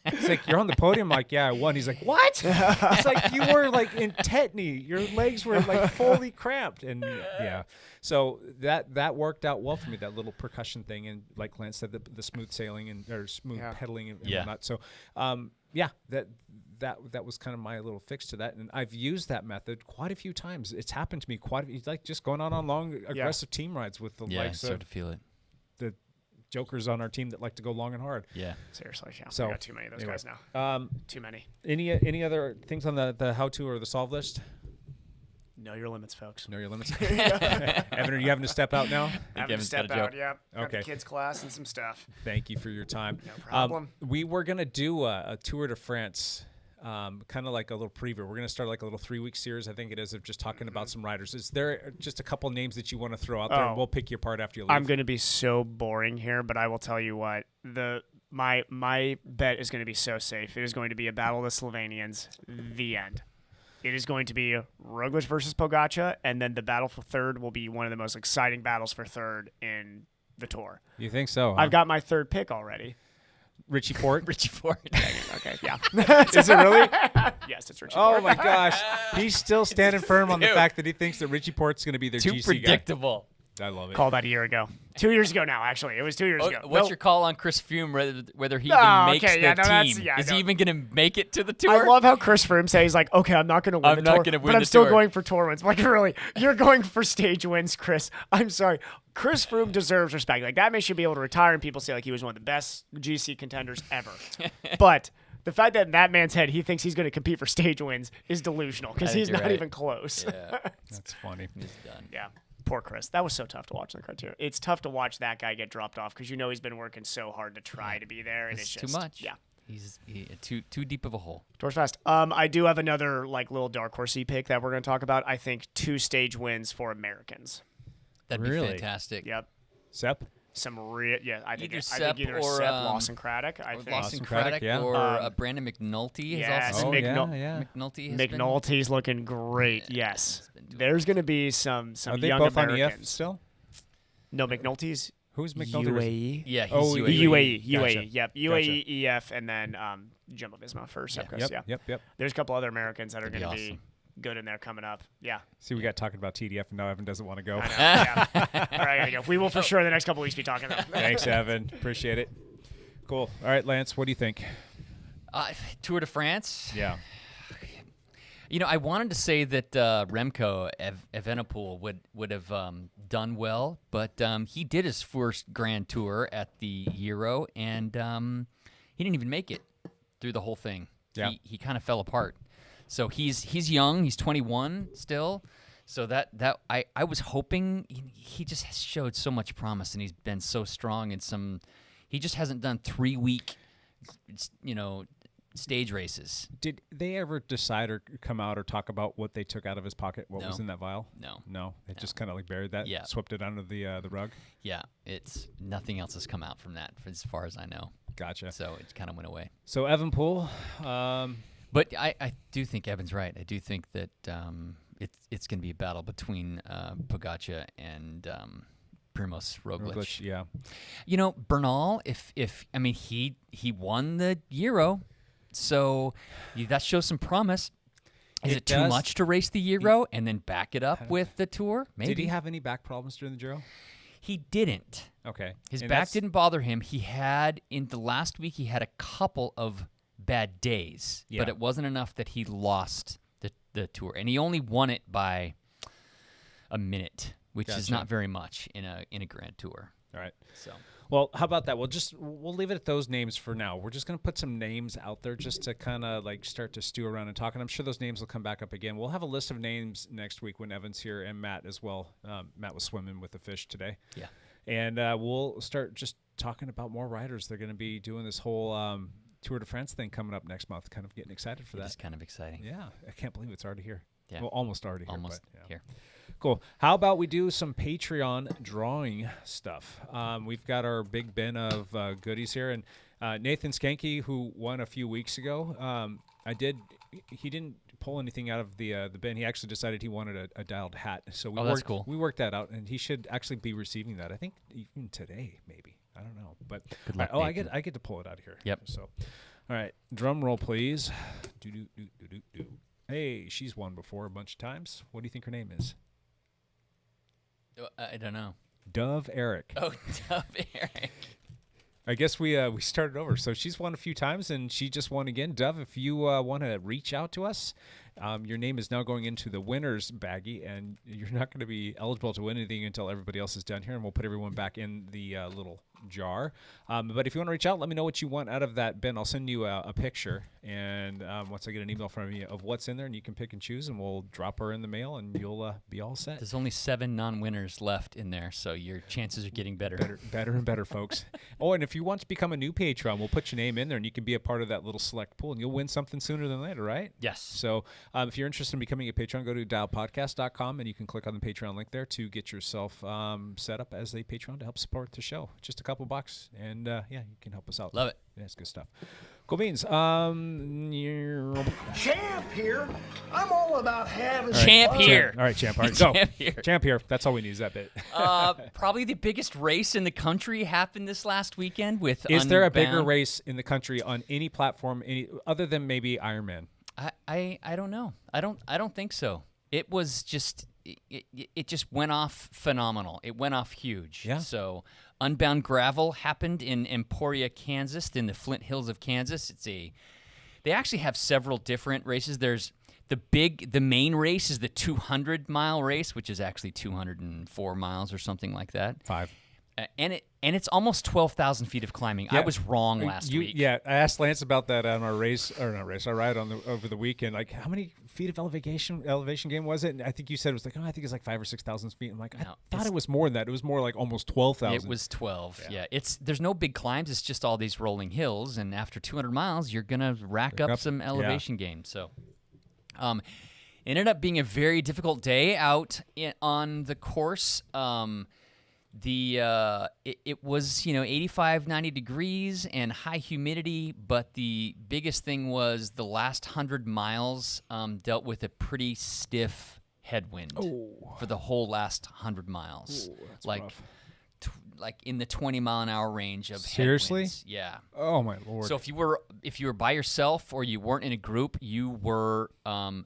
[SPEAKER 1] He's like, you're on the podium? I'm like, yeah, I won. He's like, what? It's like, you were like in tetany. Your legs were like fully cramped. And yeah, so that worked out well for me, that little percussion thing. And like Lance said, the smooth sailing or smooth pedaling and whatnot. So that was kind of my little fix to that. And I've used that method quite a few times. It's happened to me like just going on long, aggressive team rides with the likes
[SPEAKER 2] start to feel it.
[SPEAKER 1] The jokers on our team that like to go long and hard.
[SPEAKER 2] Yeah.
[SPEAKER 3] Seriously, yeah.
[SPEAKER 1] So
[SPEAKER 3] we got too many of those guys now. Too many.
[SPEAKER 1] Any other things on the how-to or the solve list?
[SPEAKER 3] Know your limits, folks.
[SPEAKER 1] Know your limits. Evan, are you having to step out now?
[SPEAKER 3] Having to step out, yeah. Got
[SPEAKER 1] Okay.
[SPEAKER 3] the kids' class and some stuff.
[SPEAKER 1] Thank you for your time.
[SPEAKER 3] No problem.
[SPEAKER 1] We were going to do a Tour de France, kind of like a little preview. We're going to start like a little 3-week series, I think it is, of just talking about some riders. Is there just a couple names that you want to throw out there, and we'll pick you apart after you leave?
[SPEAKER 3] I'm going to be so boring here, but I will tell you what. My bet is going to be so safe. It is going to be a battle of the Slovenians, the end. It is going to be Roglic versus Pogačar, and then the battle for third will be one of the most exciting battles for third in the Tour.
[SPEAKER 1] You think so? Huh?
[SPEAKER 3] I've got my third pick already.
[SPEAKER 1] Richie Port.
[SPEAKER 2] Richie Ford.
[SPEAKER 3] Okay, yeah.
[SPEAKER 1] Is it really?
[SPEAKER 3] Yes, it's Richie
[SPEAKER 1] Oh
[SPEAKER 3] Port.
[SPEAKER 1] my gosh, he's still standing firm on the
[SPEAKER 2] Dude.
[SPEAKER 1] fact that he thinks that Richie Port's going to be their
[SPEAKER 2] Too
[SPEAKER 1] GC
[SPEAKER 2] predictable.
[SPEAKER 1] guy. I love it.
[SPEAKER 3] Called that a year ago. 2 years ago now, actually. It was 2 years ago.
[SPEAKER 2] What's your call on Chris Froome, whether he even makes the team? Is he even going to make it to the tour?
[SPEAKER 3] I love how Chris Froome says, like, okay, I'm not going to win
[SPEAKER 2] I'm
[SPEAKER 3] the
[SPEAKER 2] not
[SPEAKER 3] tour,
[SPEAKER 2] gonna win
[SPEAKER 3] but I'm
[SPEAKER 2] the
[SPEAKER 3] still
[SPEAKER 2] tour.
[SPEAKER 3] going for tour wins. Like, really, you're going for stage wins, Chris. I'm sorry. Chris Froome deserves respect. Like, that man should be able to retire, and people say, like, he was one of the best GC contenders ever. But the fact that in that man's head he thinks he's going to compete for stage wins is delusional because he's not even close.
[SPEAKER 2] Yeah,
[SPEAKER 1] That's funny.
[SPEAKER 2] he's done.
[SPEAKER 3] Yeah. Poor Chris. That was so tough to watch in the Criterium. It's tough to watch that guy get dropped off because you know he's been working so hard to try to be there, and it's
[SPEAKER 2] It's
[SPEAKER 3] just
[SPEAKER 2] too much.
[SPEAKER 3] Yeah.
[SPEAKER 2] He's too deep of a hole.
[SPEAKER 3] Tour's fast. I do have another like little dark horsey pick that we're going to talk about. I think 2 stage wins for Americans.
[SPEAKER 2] That'd be
[SPEAKER 1] Really?
[SPEAKER 2] fantastic.
[SPEAKER 3] Yep.
[SPEAKER 1] Sepp?
[SPEAKER 3] Some real I think
[SPEAKER 2] Either
[SPEAKER 3] either
[SPEAKER 2] Sepp
[SPEAKER 3] Sepp, Lawson Craddock. I
[SPEAKER 2] Or
[SPEAKER 3] think
[SPEAKER 2] Lawson
[SPEAKER 1] Craddock,
[SPEAKER 2] Craddock,
[SPEAKER 1] yeah.
[SPEAKER 2] or Brandon McNulty has
[SPEAKER 3] yes,
[SPEAKER 2] also
[SPEAKER 1] Oh,
[SPEAKER 3] McNul-
[SPEAKER 1] yeah.
[SPEAKER 2] McNulty has been.
[SPEAKER 3] McNulty's looking great. Yes.
[SPEAKER 2] he's been doing
[SPEAKER 3] There's going to be some
[SPEAKER 1] Are they
[SPEAKER 3] young
[SPEAKER 1] both on EF
[SPEAKER 3] Americans.
[SPEAKER 1] still?
[SPEAKER 3] No, Mcnulty's
[SPEAKER 1] Who's McNulty?
[SPEAKER 3] UAE.
[SPEAKER 2] Yeah, he's
[SPEAKER 1] Oh,
[SPEAKER 2] UAE.
[SPEAKER 3] UAE.
[SPEAKER 1] Gotcha.
[SPEAKER 3] Yep. UAE, EF, and then Jumbo Visma for Sepp Kuss.
[SPEAKER 1] Yep,
[SPEAKER 3] Yeah.
[SPEAKER 1] yep.
[SPEAKER 3] There's a couple other Americans that are
[SPEAKER 2] That'd
[SPEAKER 3] going
[SPEAKER 2] be
[SPEAKER 3] to be
[SPEAKER 2] awesome.
[SPEAKER 3] good in there coming up. Yeah.
[SPEAKER 1] See, we got talking about TDF, and now Evan doesn't want to go.
[SPEAKER 3] I know. Yeah. All right, I gotta go. We will for sure the next couple weeks be talking about.
[SPEAKER 1] Thanks, Evan. Appreciate it. Cool. All right, Lance, what do you think?
[SPEAKER 2] Tour de France.
[SPEAKER 1] Yeah.
[SPEAKER 2] You know, I wanted to say that Remco Evenepoel would have done well, but he did his first Grand Tour at the Euro, and he didn't even make it through the whole thing.
[SPEAKER 1] Yeah.
[SPEAKER 2] He kind of fell apart. So he's young. He's 21 still. So that I was hoping he just has showed so much promise, and he's been so strong in some. He just hasn't done 3-week, stage races.
[SPEAKER 1] Did they ever decide or come out or talk about what they took out of his pocket? What was
[SPEAKER 2] No.
[SPEAKER 1] in that vial?
[SPEAKER 2] No.
[SPEAKER 1] They just kind of like buried that,
[SPEAKER 2] Yeah.
[SPEAKER 1] swept it under the rug.
[SPEAKER 2] Yeah, it's nothing else has come out from that, as far as I know.
[SPEAKER 1] Gotcha.
[SPEAKER 2] So it kind of went away.
[SPEAKER 1] So Evan Poole,
[SPEAKER 2] But I do think Evan's right. I do think that it's going to be a battle between Pogačar and Primož Roglič.
[SPEAKER 1] yeah.
[SPEAKER 2] You know, Bernal, he won the Euro, so that shows some promise. Is it too
[SPEAKER 1] does.
[SPEAKER 2] much to race the Euro and then back it up with the Tour? Maybe.
[SPEAKER 1] Did he have any back problems during the Giro?
[SPEAKER 2] He didn't.
[SPEAKER 1] Okay.
[SPEAKER 2] His
[SPEAKER 1] And
[SPEAKER 2] back
[SPEAKER 1] that's-
[SPEAKER 2] didn't bother him. He had, in the last week, he had a couple of bad days,
[SPEAKER 1] Yeah.
[SPEAKER 2] but it wasn't enough that he lost the Tour. And he only won it by a minute, which is
[SPEAKER 1] Gotcha.
[SPEAKER 2] not very much in a Grand Tour.
[SPEAKER 1] All right.
[SPEAKER 2] So
[SPEAKER 1] Well, how about that? We'll leave it at those names for now. We're just going to put some names out there just to kind of like start to stew around and talk. And I'm sure those names will come back up again. We'll have a list of names next week when Evan's here, and Matt as well. Matt was swimming with the fish today.
[SPEAKER 2] yeah.
[SPEAKER 1] And we'll start just talking about more riders. They're going to be doing this whole Tour de France thing coming up next month. Kind of getting excited for that.
[SPEAKER 2] It's kind of exciting.
[SPEAKER 1] Yeah, I can't believe it's already here.
[SPEAKER 2] Yeah.
[SPEAKER 1] Well, almost already here.
[SPEAKER 2] Almost
[SPEAKER 1] but, yeah.
[SPEAKER 2] here.
[SPEAKER 1] Cool. How about we do some Patreon drawing stuff? We've got our big bin of goodies here, and Nathan Skanke, who won a few weeks ago, he didn't pull anything out of the bin. He actually decided he wanted a dialed hat. So
[SPEAKER 2] that's cool.
[SPEAKER 1] We worked that out, and he should actually be receiving that. I think even today, maybe. I don't know, but
[SPEAKER 2] Good luck,
[SPEAKER 1] I
[SPEAKER 2] Nathan.
[SPEAKER 1] get to pull it out of here.
[SPEAKER 2] Yep.
[SPEAKER 1] So, all right, drum roll, please. Do do do do do do. Hey, she's won before a bunch of times. What do you think her name is?
[SPEAKER 2] I don't know.
[SPEAKER 1] Dove Eric.
[SPEAKER 2] Oh, Dove Eric.
[SPEAKER 1] I guess we started over. So she's won a few times, and she just won again. Dove, if you want to reach out to us, your name is now going into the winner's baggie, and you're not going to be eligible to win anything until everybody else is done here, and we'll put everyone back in the little jar. But if you want to reach out, let me know what you want out of that bin. I'll send you a picture, and once I get an email from you of what's in there, and you can pick and choose, and we'll drop her in the mail, and you'll be all set.
[SPEAKER 2] There's only 7 non-winners left in there, so your chances are getting better.
[SPEAKER 1] Better and better, folks. Oh, and if you want to become a new patron, we'll put your name in there, and you can be a part of that little select pool, and you'll win something sooner than later, right?
[SPEAKER 2] Yes.
[SPEAKER 1] So if you're interested in becoming a patron, go to dialpodcast.com, and you can click on the Patreon link there to get yourself set up as a patron to help support the show. Just a couple couple bucks, and yeah, you can help us out.
[SPEAKER 2] Love it.
[SPEAKER 1] Yeah, it's good stuff. Cool beans.
[SPEAKER 4] Champ here. I'm all about having
[SPEAKER 2] Champ
[SPEAKER 4] fun.
[SPEAKER 2] here.
[SPEAKER 1] All right, Champ. All right, go.
[SPEAKER 2] Champ here.
[SPEAKER 1] Champ here. That's all we need is that bit.
[SPEAKER 2] Probably the biggest race in the country happened this last weekend with
[SPEAKER 1] Is there a bigger
[SPEAKER 2] Unbound.
[SPEAKER 1] race in the country on any platform, other than maybe Ironman?
[SPEAKER 2] I don't know. I don't think so. It was just it just went off phenomenal. It went off huge.
[SPEAKER 1] Yeah.
[SPEAKER 2] So Unbound Gravel happened in Emporia, Kansas, in the Flint Hills of Kansas. They actually have several different races. There's the main race is the 200-mile race, which is actually 204 miles or something like that.
[SPEAKER 1] 5.
[SPEAKER 2] And it's almost 12,000 feet of climbing.
[SPEAKER 1] Yeah.
[SPEAKER 2] I was wrong last week.
[SPEAKER 1] Yeah, I asked Lance about that on our our ride over the weekend. Like, how many feet of elevation gain was it? And I think you said it was like, I think it's like 5,000 or 6,000 feet. I'm like,
[SPEAKER 2] No,
[SPEAKER 1] I thought it was more than that. It was more like almost 12,000.
[SPEAKER 2] It was 12. Yeah. There's no big climbs. It's just all these rolling hills. And after 200 miles, you're gonna rack up some elevation gain. So, ended up being a very difficult day out on the course. It was 85, 90 degrees and high humidity, but the biggest thing was the last 100 miles dealt with a pretty stiff headwind for the whole last 100 miles.
[SPEAKER 1] That's
[SPEAKER 2] like
[SPEAKER 1] rough.
[SPEAKER 2] Like in the 20-mile-an-hour range of
[SPEAKER 1] Seriously?
[SPEAKER 2] headwinds. Yeah.
[SPEAKER 1] Oh my Lord.
[SPEAKER 2] So if you were by yourself or you weren't in a group, you were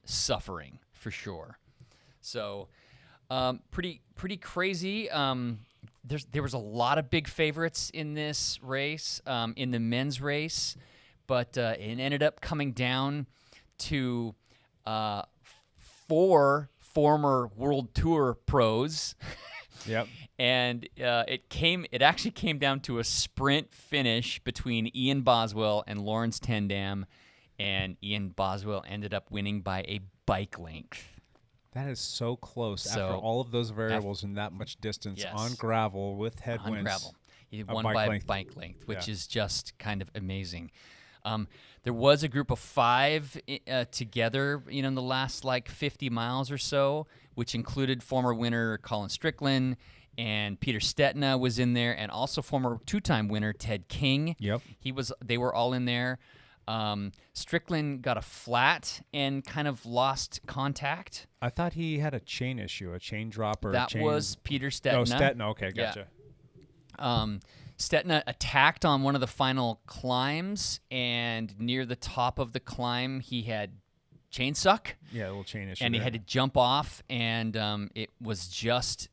[SPEAKER 2] suffering for sure. So pretty crazy. There was a lot of big favorites in this race, in the men's race, but it ended up coming down to 4 former World Tour pros.
[SPEAKER 1] Yep.
[SPEAKER 2] And it actually came down to a sprint finish between Ian Boswell and Lawrence Tendam, and Ian Boswell ended up winning by a bike length.
[SPEAKER 1] That is so close after all of those variables and that much distance on gravel with headwinds.
[SPEAKER 2] On gravel. He won by a bike length, which is just kind of amazing. There was a group of 5 together, in the last 50 miles or so, which included former winner Colin Strickland, and Peter Stetina was in there, and also former 2-time winner Ted King.
[SPEAKER 1] Yep.
[SPEAKER 2] They were all in there. Strickland got a flat and kind of lost contact.
[SPEAKER 1] I thought he had a chain issue, a chain drop or
[SPEAKER 2] that
[SPEAKER 1] a chain.
[SPEAKER 2] was Peter Stetina.
[SPEAKER 1] Oh, Stetina. Okay, gotcha.
[SPEAKER 2] Yeah. Stetina attacked on one of the final climbs, and near the top of the climb, he had chain suck.
[SPEAKER 1] Yeah, a little chain issue.
[SPEAKER 2] And he had to jump off, and it was just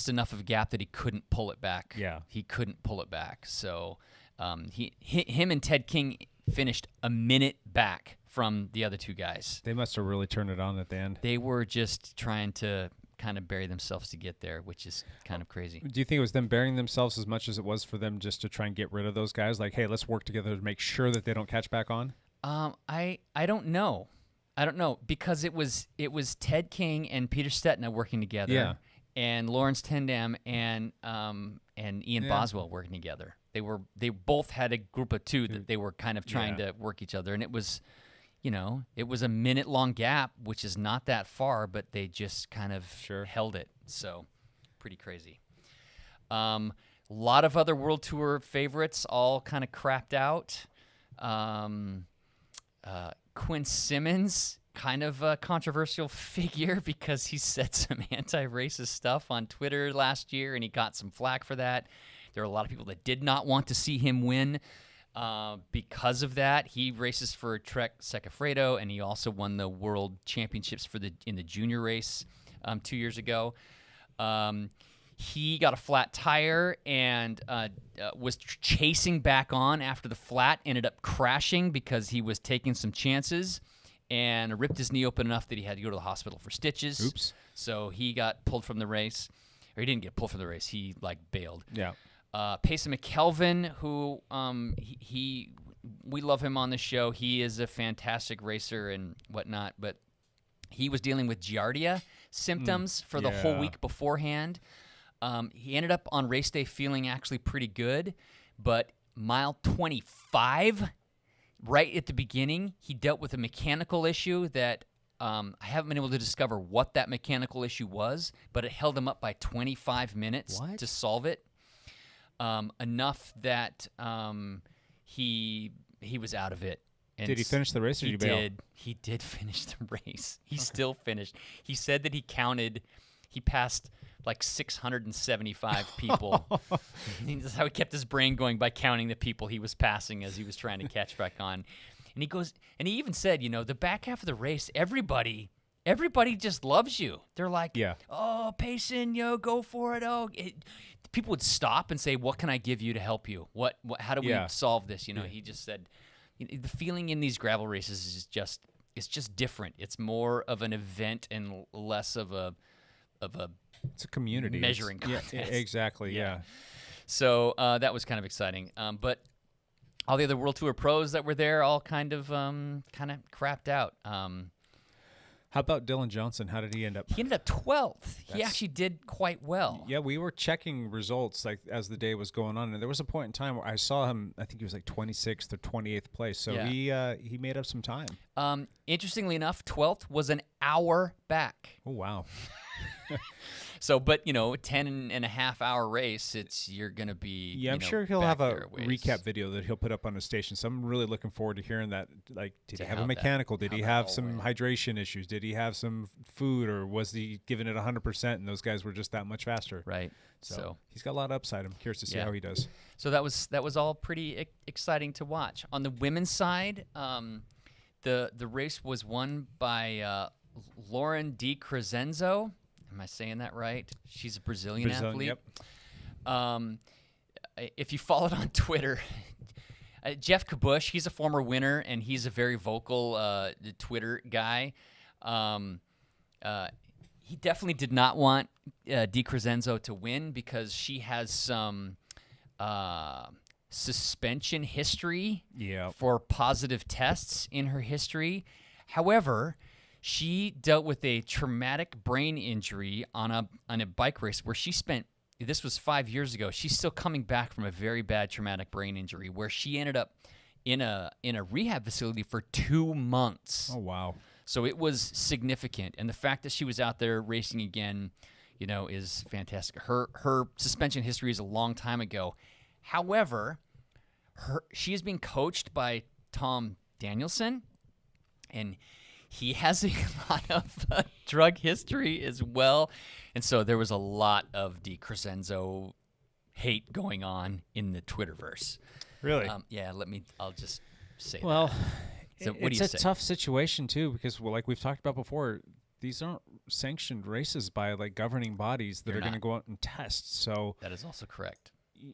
[SPEAKER 2] enough of a gap that he couldn't pull it back.
[SPEAKER 1] Yeah.
[SPEAKER 2] He couldn't pull it back. So him and Ted King finished a minute back from the other 2 guys.
[SPEAKER 1] They must have really turned it on at the end.
[SPEAKER 2] They were just trying to kind of bury themselves to get there, which is kind of crazy.
[SPEAKER 1] Do you think it was them burying themselves as much as it was for them just to try and get rid of those guys? Like, hey, let's work together to make sure that they don't catch back on?
[SPEAKER 2] I don't know. I don't know, because it was Ted King and Peter Stetina working together.
[SPEAKER 1] Yeah.
[SPEAKER 2] And Lawrence Tendam and Ian Boswell working together. They both had a group of 2 that they were kind of trying to work each other, and it was a minute-long gap, which is not that far, but they just kind of held it. So pretty crazy. A lot of other World Tour favorites all kind of crapped out. Quinn Simmons, kind of a controversial figure because he said some anti-racist stuff on Twitter last year, and he got some flack for that. There are a lot of people that did not want to see him win because of that. He races for Trek Segafredo, and he also won the World Championships in the junior race 2 years ago. He got a flat tire and was chasing back on after the flat, ended up crashing because he was taking some chances, and ripped his knee open enough that he had to go to the hospital for stitches.
[SPEAKER 1] Oops.
[SPEAKER 2] So he got pulled from the race. Or he didn't get pulled from the race. He, bailed.
[SPEAKER 1] Yeah.
[SPEAKER 2] Payson McKelvin, who we love him on the show. He is a fantastic racer and whatnot, but he was dealing with Giardia symptoms for the whole week beforehand. He ended up on race day feeling actually pretty good, but mile 25, right at the beginning, he dealt with a mechanical issue that I haven't been able to discover what that mechanical issue was, but it held him up by 25 minutes to solve it. enough that he was out of it. And
[SPEAKER 1] did he finish the race or did he bail?
[SPEAKER 2] He did finish the race. He still finished. He said that he passed like 675 people. That's how he kept his brain going, by counting the people he was passing as he was trying to catch back on. And he even said, the back half of the race, everybody just loves you. They're like, oh, Payson, go for it. People would stop and say, what can I give you to help you? How do we solve this? He just said, the feeling in these gravel races is just different. It's more of an event and less of a
[SPEAKER 1] it's a community
[SPEAKER 2] measuring contest.
[SPEAKER 1] Yeah, exactly. Yeah.
[SPEAKER 2] So that was kind of exciting. But all the other World Tour pros that were there all kind of crapped out.
[SPEAKER 1] How about Dylan Johnson? How did he end up?
[SPEAKER 2] He ended up 12th. He actually did quite well.
[SPEAKER 1] Yeah, we were checking results like as the day was going on, and there was a point in time where I saw him. I think he was like 26th or 28th place. So he made up some time.
[SPEAKER 2] Interestingly enough, 12th was an hour back.
[SPEAKER 1] Oh wow.
[SPEAKER 2] So, but 10.5 hour race, you're gonna be.
[SPEAKER 1] Yeah, I'm sure he'll have a recap video that he'll put up on his station. So I'm really looking forward to hearing that. Like, did he have a mechanical? Did he have some hydration issues? Did he have some food, or was he giving it 100%? And those guys were just that much faster.
[SPEAKER 2] Right.
[SPEAKER 1] So he's got a lot of upside. I'm curious to see how he does.
[SPEAKER 2] So that was all pretty exciting to watch. On the women's side, the race was won by Lauren Di Crescenzo. Am I saying that right? She's a Brazilian athlete.
[SPEAKER 1] Yep.
[SPEAKER 2] If you followed on Twitter, Jeff Kabush, he's a former winner, and he's a very vocal Twitter guy. He definitely did not want Di Crescenzo to win because she has some suspension history for positive tests in her history. However, she dealt with a traumatic brain injury on a bike race where she spent, this was 5 years ago, she's still coming back from a very bad traumatic brain injury where she ended up in a rehab facility for 2 months.
[SPEAKER 1] Oh, wow.
[SPEAKER 2] So it was significant. And the fact that she was out there racing again, is fantastic. Her suspension history is a long time ago. However, she is being coached by Tom Danielson, and he has a lot of drug history as well. And so there was a lot of Di Crescenzo hate going on in the Twitterverse.
[SPEAKER 1] Really?
[SPEAKER 2] I'll just say
[SPEAKER 1] that.
[SPEAKER 2] So what do you
[SPEAKER 1] it's
[SPEAKER 2] say?
[SPEAKER 1] a tough situation, too, because, like we've talked about before, these aren't sanctioned races by, governing bodies that are going to go out and test. So
[SPEAKER 2] that is also correct.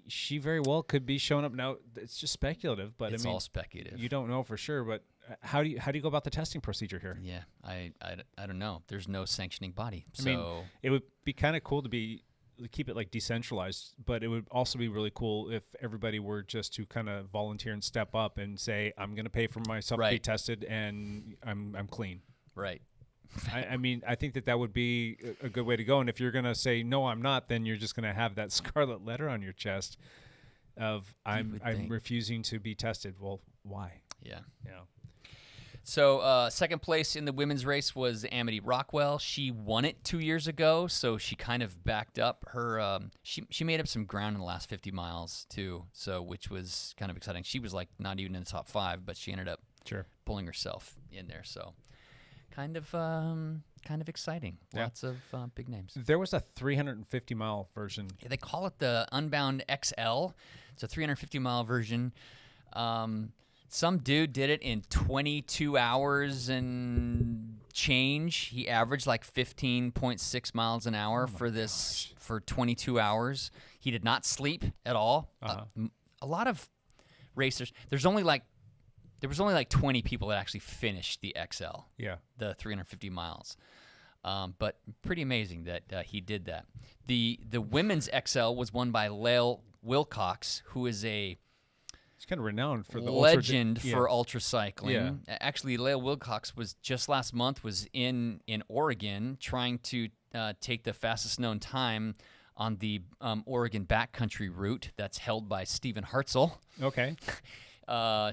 [SPEAKER 1] She very well could be showing up now. It's just speculative, but
[SPEAKER 2] it's all speculative.
[SPEAKER 1] You don't know for sure, but how do you go about the testing procedure here?
[SPEAKER 2] Yeah, I don't know. There's no sanctioning body.
[SPEAKER 1] I mean, it would be kind of cool to keep it decentralized, but it would also be really cool if everybody were just to kind of volunteer and step up and say, I'm going to pay for myself to be tested and I'm clean.
[SPEAKER 2] Right.
[SPEAKER 1] I mean, I think that would be a good way to go. And if you're going to say, no, I'm not, then you're just going to have that scarlet letter on your chest of I'm refusing to be tested. Well, why?
[SPEAKER 2] Yeah.
[SPEAKER 1] Yeah.
[SPEAKER 2] So second place in the women's race was Amity Rockwell. She won it 2 years ago, so she kind of backed up her. She made up some ground in the last 50 miles too, so which was kind of exciting. She was not even in the top 5, but she ended up pulling herself in there. So kind of exciting.
[SPEAKER 1] Yeah.
[SPEAKER 2] Lots of big names.
[SPEAKER 1] There was a 350-mile version.
[SPEAKER 2] Yeah, they call it the Unbound XL. It's a 350-mile version. Some dude did it in 22 hours and change. He averaged 15.6 miles an hour for 22 hours. He did not sleep at all. A lot of racers. There was only 20 people that actually finished the XL. Yeah. The 350 miles. But pretty amazing that he did that. The women's XL was won by Lael Wilcox, who is a
[SPEAKER 1] He's kind of renowned for the
[SPEAKER 2] legend for ultra cycling. Yeah. Actually, Lael Wilcox was just last month was in Oregon trying to take the fastest known time on the Oregon backcountry route that's held by Stephen Hartzell.
[SPEAKER 1] Okay.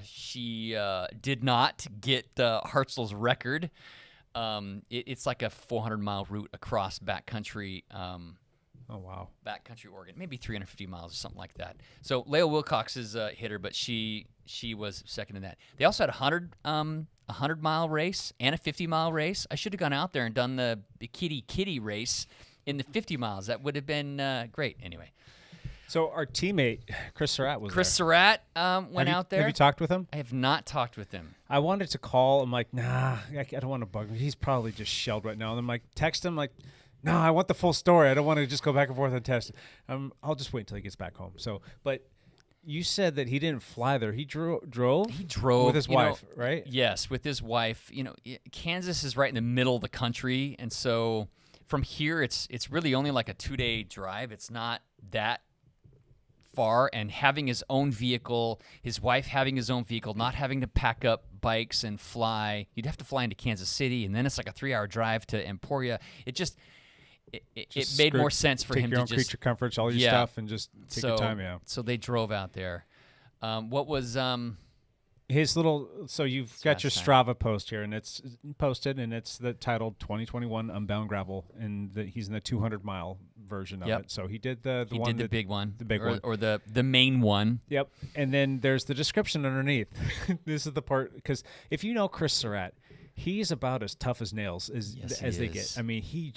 [SPEAKER 2] She did not get Hartzell's record. It's like a 400-mile route across backcountry
[SPEAKER 1] Oh, wow.
[SPEAKER 2] Backcountry Oregon, maybe 350 miles or something like that. So Leo Wilcox is a hitter, but she was second in that. They also had a 100-mile race and a 50-mile race. I should have gone out there and done the kitty race in the 50 miles. That would have been great. Anyway.
[SPEAKER 1] So our teammate, Chris Surratt, was
[SPEAKER 2] Chris
[SPEAKER 1] there.
[SPEAKER 2] Surratt went out there.
[SPEAKER 1] Have you talked with him?
[SPEAKER 2] I have not talked with him.
[SPEAKER 1] I wanted to call. I'm like, nah, I don't want to bug him. He's probably just shelled right now. And I'm like, text him like, no, I want the full story. I don't want to just go back and forth and test. I'll just wait until he gets back home. So, but you said that he didn't fly there. He drove?
[SPEAKER 2] He drove.
[SPEAKER 1] With his wife, right?
[SPEAKER 2] Yes, with his wife. Kansas is right in the middle of the country. And so from here, it's really only like a 2-day drive. It's not that far, and having his own vehicle, his wife having his own vehicle, not having to pack up bikes and fly. You'd have to fly into Kansas City, and then it's like a 3-hour drive to Emporia. It made more sense for him to just
[SPEAKER 1] take your own creature comforts, all your stuff, and just take your time. Yeah.
[SPEAKER 2] So they drove out there. What was
[SPEAKER 1] his little? So you've got your Strava post here, and it's posted, and it's titled 2021 Unbound Gravel, and he's in the 200-mile version of it. So he did the
[SPEAKER 2] big one,
[SPEAKER 1] the big one,
[SPEAKER 2] or the main one.
[SPEAKER 1] Yep. And then there's the description underneath. This is the part, because if you know Chris Surratt, he's about as tough as nails as they get. I mean, he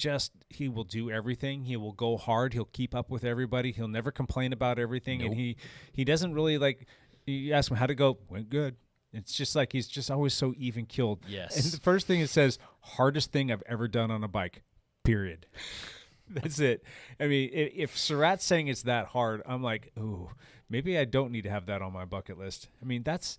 [SPEAKER 1] will do everything. He will go hard. He'll keep up with everybody. He'll never complain about everything.
[SPEAKER 2] Nope.
[SPEAKER 1] And he doesn't really like. You ask him how to go, went good. It's just like he's just always so even keeled.
[SPEAKER 2] Yes.
[SPEAKER 1] And the first thing it says, hardest thing I've ever done on a bike. Period. That's it. I mean, if Surratt's saying it's that hard, I'm like, ooh, maybe I don't need to have that on my bucket list. I mean, that's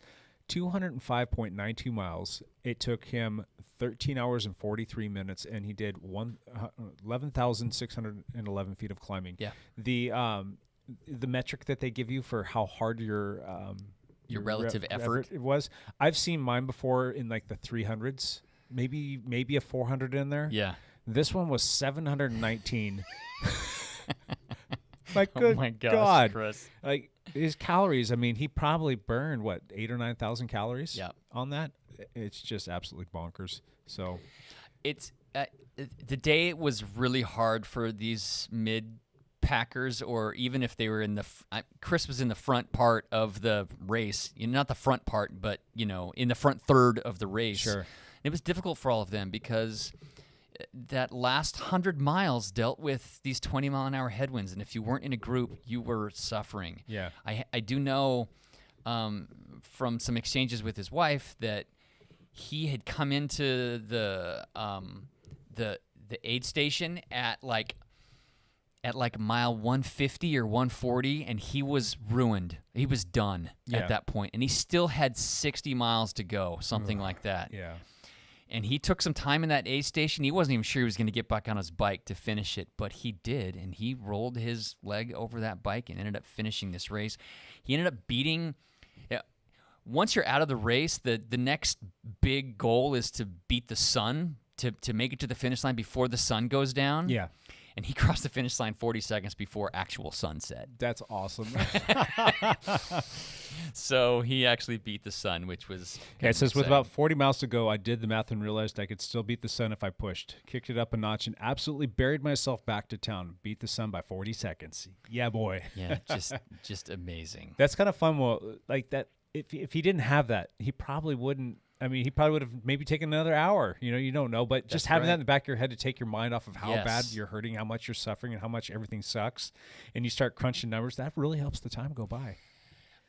[SPEAKER 1] 205.92 miles. It took him 13 hours and 43 minutes, and he did 11,611 feet of climbing.
[SPEAKER 2] Yeah.
[SPEAKER 1] The metric that they give you for how hard your
[SPEAKER 2] relative effort
[SPEAKER 1] it was, I've seen mine before in like the 300s, maybe a 400 in there.
[SPEAKER 2] Yeah.
[SPEAKER 1] This one was 719. Like,
[SPEAKER 2] Oh
[SPEAKER 1] good
[SPEAKER 2] my gosh,
[SPEAKER 1] God.
[SPEAKER 2] Chris.
[SPEAKER 1] Like, his calories, I mean, he probably burned, 8,000 or 9,000 calories on that? It's just absolutely bonkers. So
[SPEAKER 2] it's the day was really hard for these mid-packers, or even if they were in Chris was in the front part of the race. Not the front part, but, in the front third of the race.
[SPEAKER 1] Sure.
[SPEAKER 2] It was difficult for all of them because that last 100 miles dealt with these 20-mile-an-hour headwinds, and if you weren't in a group, you were suffering.
[SPEAKER 1] Yeah.
[SPEAKER 2] I do know from some exchanges with his wife that he had come into the aid station at mile 150 or 140, and he was ruined. He was done at that point, and he still had 60 miles to go, something like that.
[SPEAKER 1] Yeah.
[SPEAKER 2] And he took some time in that aid station. He wasn't even sure he was going to get back on his bike to finish it, but he did, and he rolled his leg over that bike and ended up finishing this race. He ended up beating. Once you're out of the race, the next big goal is to beat the sun, to make it to the finish line before the sun goes down.
[SPEAKER 1] Yeah.
[SPEAKER 2] And he crossed the finish line 40 seconds before actual sunset.
[SPEAKER 1] That's awesome.
[SPEAKER 2] So he actually beat the sun, which was
[SPEAKER 1] it says, with about 40 miles to go, I did the math and realized I could still beat the sun if I pushed. Kicked it up a notch and absolutely buried myself back to town. Beat the sun by 40 seconds. Yeah, boy.
[SPEAKER 2] Yeah, just amazing.
[SPEAKER 1] That's kind of fun. Well, like that, if he didn't have that, he probably wouldn't. I mean, he probably would have maybe taken another hour. You don't know. But just having that in the back of your head to take your mind off of how bad you're hurting, how much you're suffering, and how much everything sucks, and you start crunching numbers, that really helps the time go by.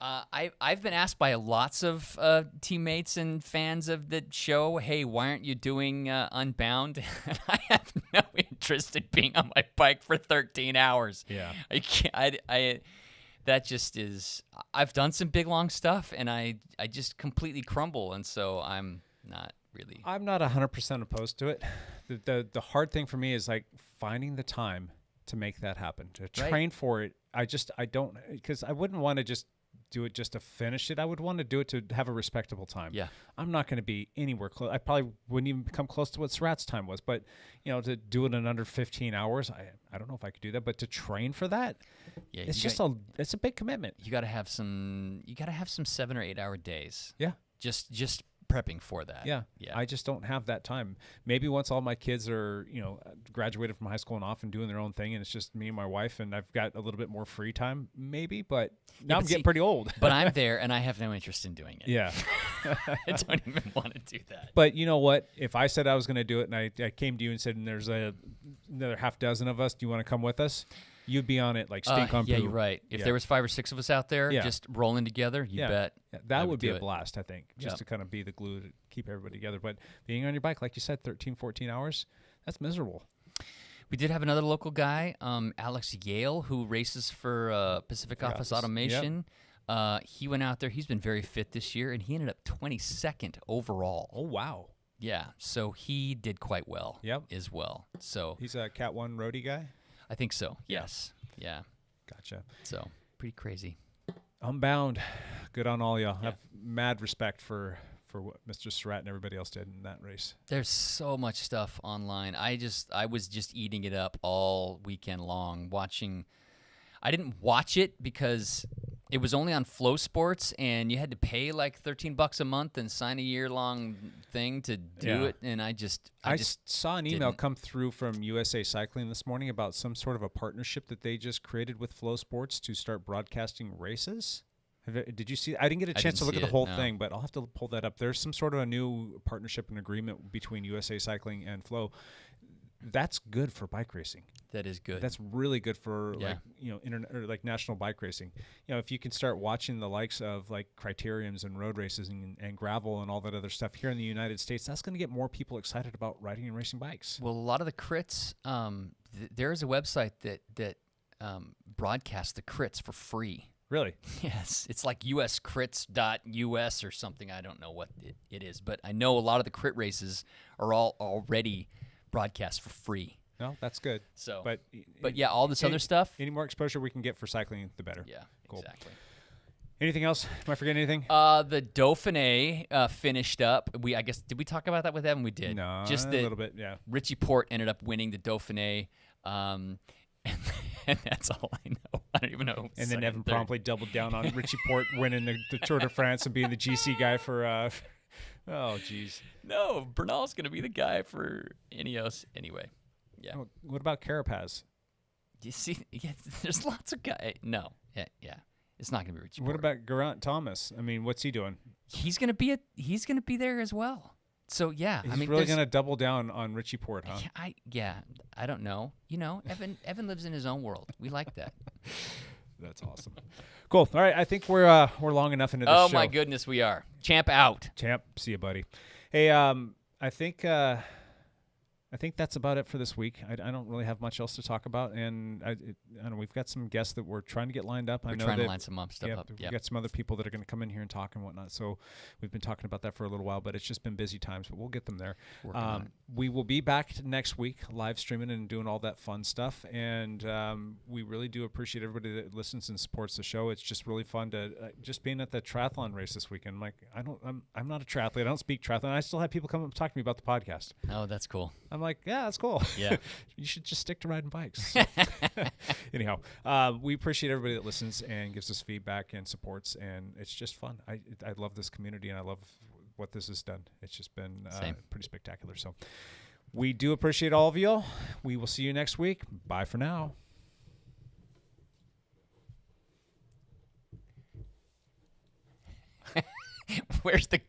[SPEAKER 2] I've been asked by lots of teammates and fans of the show, hey, why aren't you doing Unbound? And I have no interest in being on my bike for 13 hours.
[SPEAKER 1] Yeah.
[SPEAKER 2] I can't. That just is. I've done some big long stuff, and I just completely crumble, and so I'm not really.
[SPEAKER 1] I'm not 100% opposed to it. The hard thing for me is like finding the time to make that happen, to train for it. I don't, because I wouldn't want to just do it just to finish it. I would want to do it to have a respectable time.
[SPEAKER 2] Yeah.
[SPEAKER 1] I'm not going to be anywhere close. I probably wouldn't even come close to what Surratt's time was, but to do it in under 15 hours, I don't know if I could do that, but to train for that, it's a big commitment.
[SPEAKER 2] You got to have some 7 or 8 hour days.
[SPEAKER 1] Yeah.
[SPEAKER 2] Just prepping for that.
[SPEAKER 1] Yeah. I just don't have that time. Maybe once all my kids are, graduated from high school and off and doing their own thing, and it's just me and my wife, and I've got a little bit more free time, maybe. But now I'm getting pretty old.
[SPEAKER 2] But I'm there, and I have no interest in doing it.
[SPEAKER 1] Yeah.
[SPEAKER 2] I don't even want to do that.
[SPEAKER 1] But you know what? If I said I was going to do it, and I came to you and said, and there's another half dozen of us, do you want to come with us? You'd be on it like stink on poo.
[SPEAKER 2] Yeah, you're right. If there was 5 or 6 of us out there just rolling together, you bet.
[SPEAKER 1] Yeah, that would be a blast, I think, just to kind of be the glue to keep everybody together. But being on your bike, like you said, 13, 14 hours, that's miserable.
[SPEAKER 2] We did have another local guy, Alex Yale, who races for Pacific Office Automation. Yep. He went out there. He's been very fit this year, and he ended up 22nd overall.
[SPEAKER 1] Oh, wow.
[SPEAKER 2] Yeah, so he did quite well as well. So
[SPEAKER 1] he's a Cat 1 roadie guy?
[SPEAKER 2] I think so, yes. Yeah.
[SPEAKER 1] Gotcha.
[SPEAKER 2] So, pretty crazy.
[SPEAKER 1] Unbound. Good on all y'all. I have mad respect for what Mr. Surratt and everybody else did in that race.
[SPEAKER 2] There's so much stuff online. I was just eating it up all weekend long, watching. I didn't watch it because it was only on Flow Sports, and you had to pay like $13 a month and sign a year-long thing to do it. And I just
[SPEAKER 1] saw an email come through from USA Cycling this morning about some sort of a partnership that they just created with Flow Sports to start broadcasting races. Did you see? I didn't get a chance to look at the whole thing, but I'll have to pull that up. There's some sort of a new partnership and agreement between USA Cycling and Flow. That's good for bike racing.
[SPEAKER 2] That is good.
[SPEAKER 1] That's really good for internet or like national bike racing. If you can start watching the likes of like criteriums and road races and gravel and all that other stuff here in the United States, that's going to get more people excited about riding and racing bikes.
[SPEAKER 2] Well, a lot of the crits, there is a website that broadcasts the crits for free.
[SPEAKER 1] Really?
[SPEAKER 2] Yes. It's like uscrits.us or something. I don't know what it is, but I know a lot of the crit races are all already broadcast for free.
[SPEAKER 1] No, that's good.
[SPEAKER 2] So, but yeah, all this other stuff.
[SPEAKER 1] Any more exposure we can get for cycling, the better.
[SPEAKER 2] Yeah, cool. Exactly.
[SPEAKER 1] Anything else? Am I forgetting anything?
[SPEAKER 2] The Dauphiné finished up. I guess did we talk about that with Evan? We did.
[SPEAKER 1] No, just a little bit. Yeah.
[SPEAKER 2] Richie Porte ended up winning the Dauphiné, and that's all I know. I don't even know.
[SPEAKER 1] And then Evan promptly doubled down on Richie Porte winning the Tour de France and being the GC guy for. Oh, geez.
[SPEAKER 2] No, Bernal's going to be the guy for Ineos anyway. Yeah.
[SPEAKER 1] Oh, what about Carapaz?
[SPEAKER 2] You see, there's lots of guys. No. Yeah. It's not going to be Richie Porte.
[SPEAKER 1] What about Geraint Thomas? I mean, what's he doing?
[SPEAKER 2] He's going to be there as well. So yeah,
[SPEAKER 1] he's really going to double down on Richie Porte, huh?
[SPEAKER 2] I don't know. Evan lives in his own world. We like that.
[SPEAKER 1] That's awesome. Cool. All right, I think we're long enough into this show.
[SPEAKER 2] Oh my goodness, we are. Champ out.
[SPEAKER 1] Champ, see you, buddy. Hey, I think that's about it for this week. I don't really have much else to talk about, and I don't know, we've got some guests that we're trying to get lined up.
[SPEAKER 2] We're trying to line some stuff up.
[SPEAKER 1] We've got some other people that are going to come in here and talk and whatnot. So we've been talking about that for a little while, but it's just been busy times. But we'll get them there. We will be back next week, live streaming and doing all that fun stuff. And we really do appreciate everybody that listens and supports the show. It's just really fun to just being at the triathlon race this weekend. I'm not a triathlete. I don't speak triathlon. I still have people come up and talk to me about the podcast.
[SPEAKER 2] Oh, that's cool.
[SPEAKER 1] I'm like, yeah, that's cool.
[SPEAKER 2] Yeah.
[SPEAKER 1] You should just stick to riding bikes. So. Anyhow, we appreciate everybody that listens and gives us feedback and supports, and it's just fun. I love this community, and I love what this has done. It's just been pretty spectacular. So we do appreciate all of you. We will see you next week. Bye for now.
[SPEAKER 2] Where's the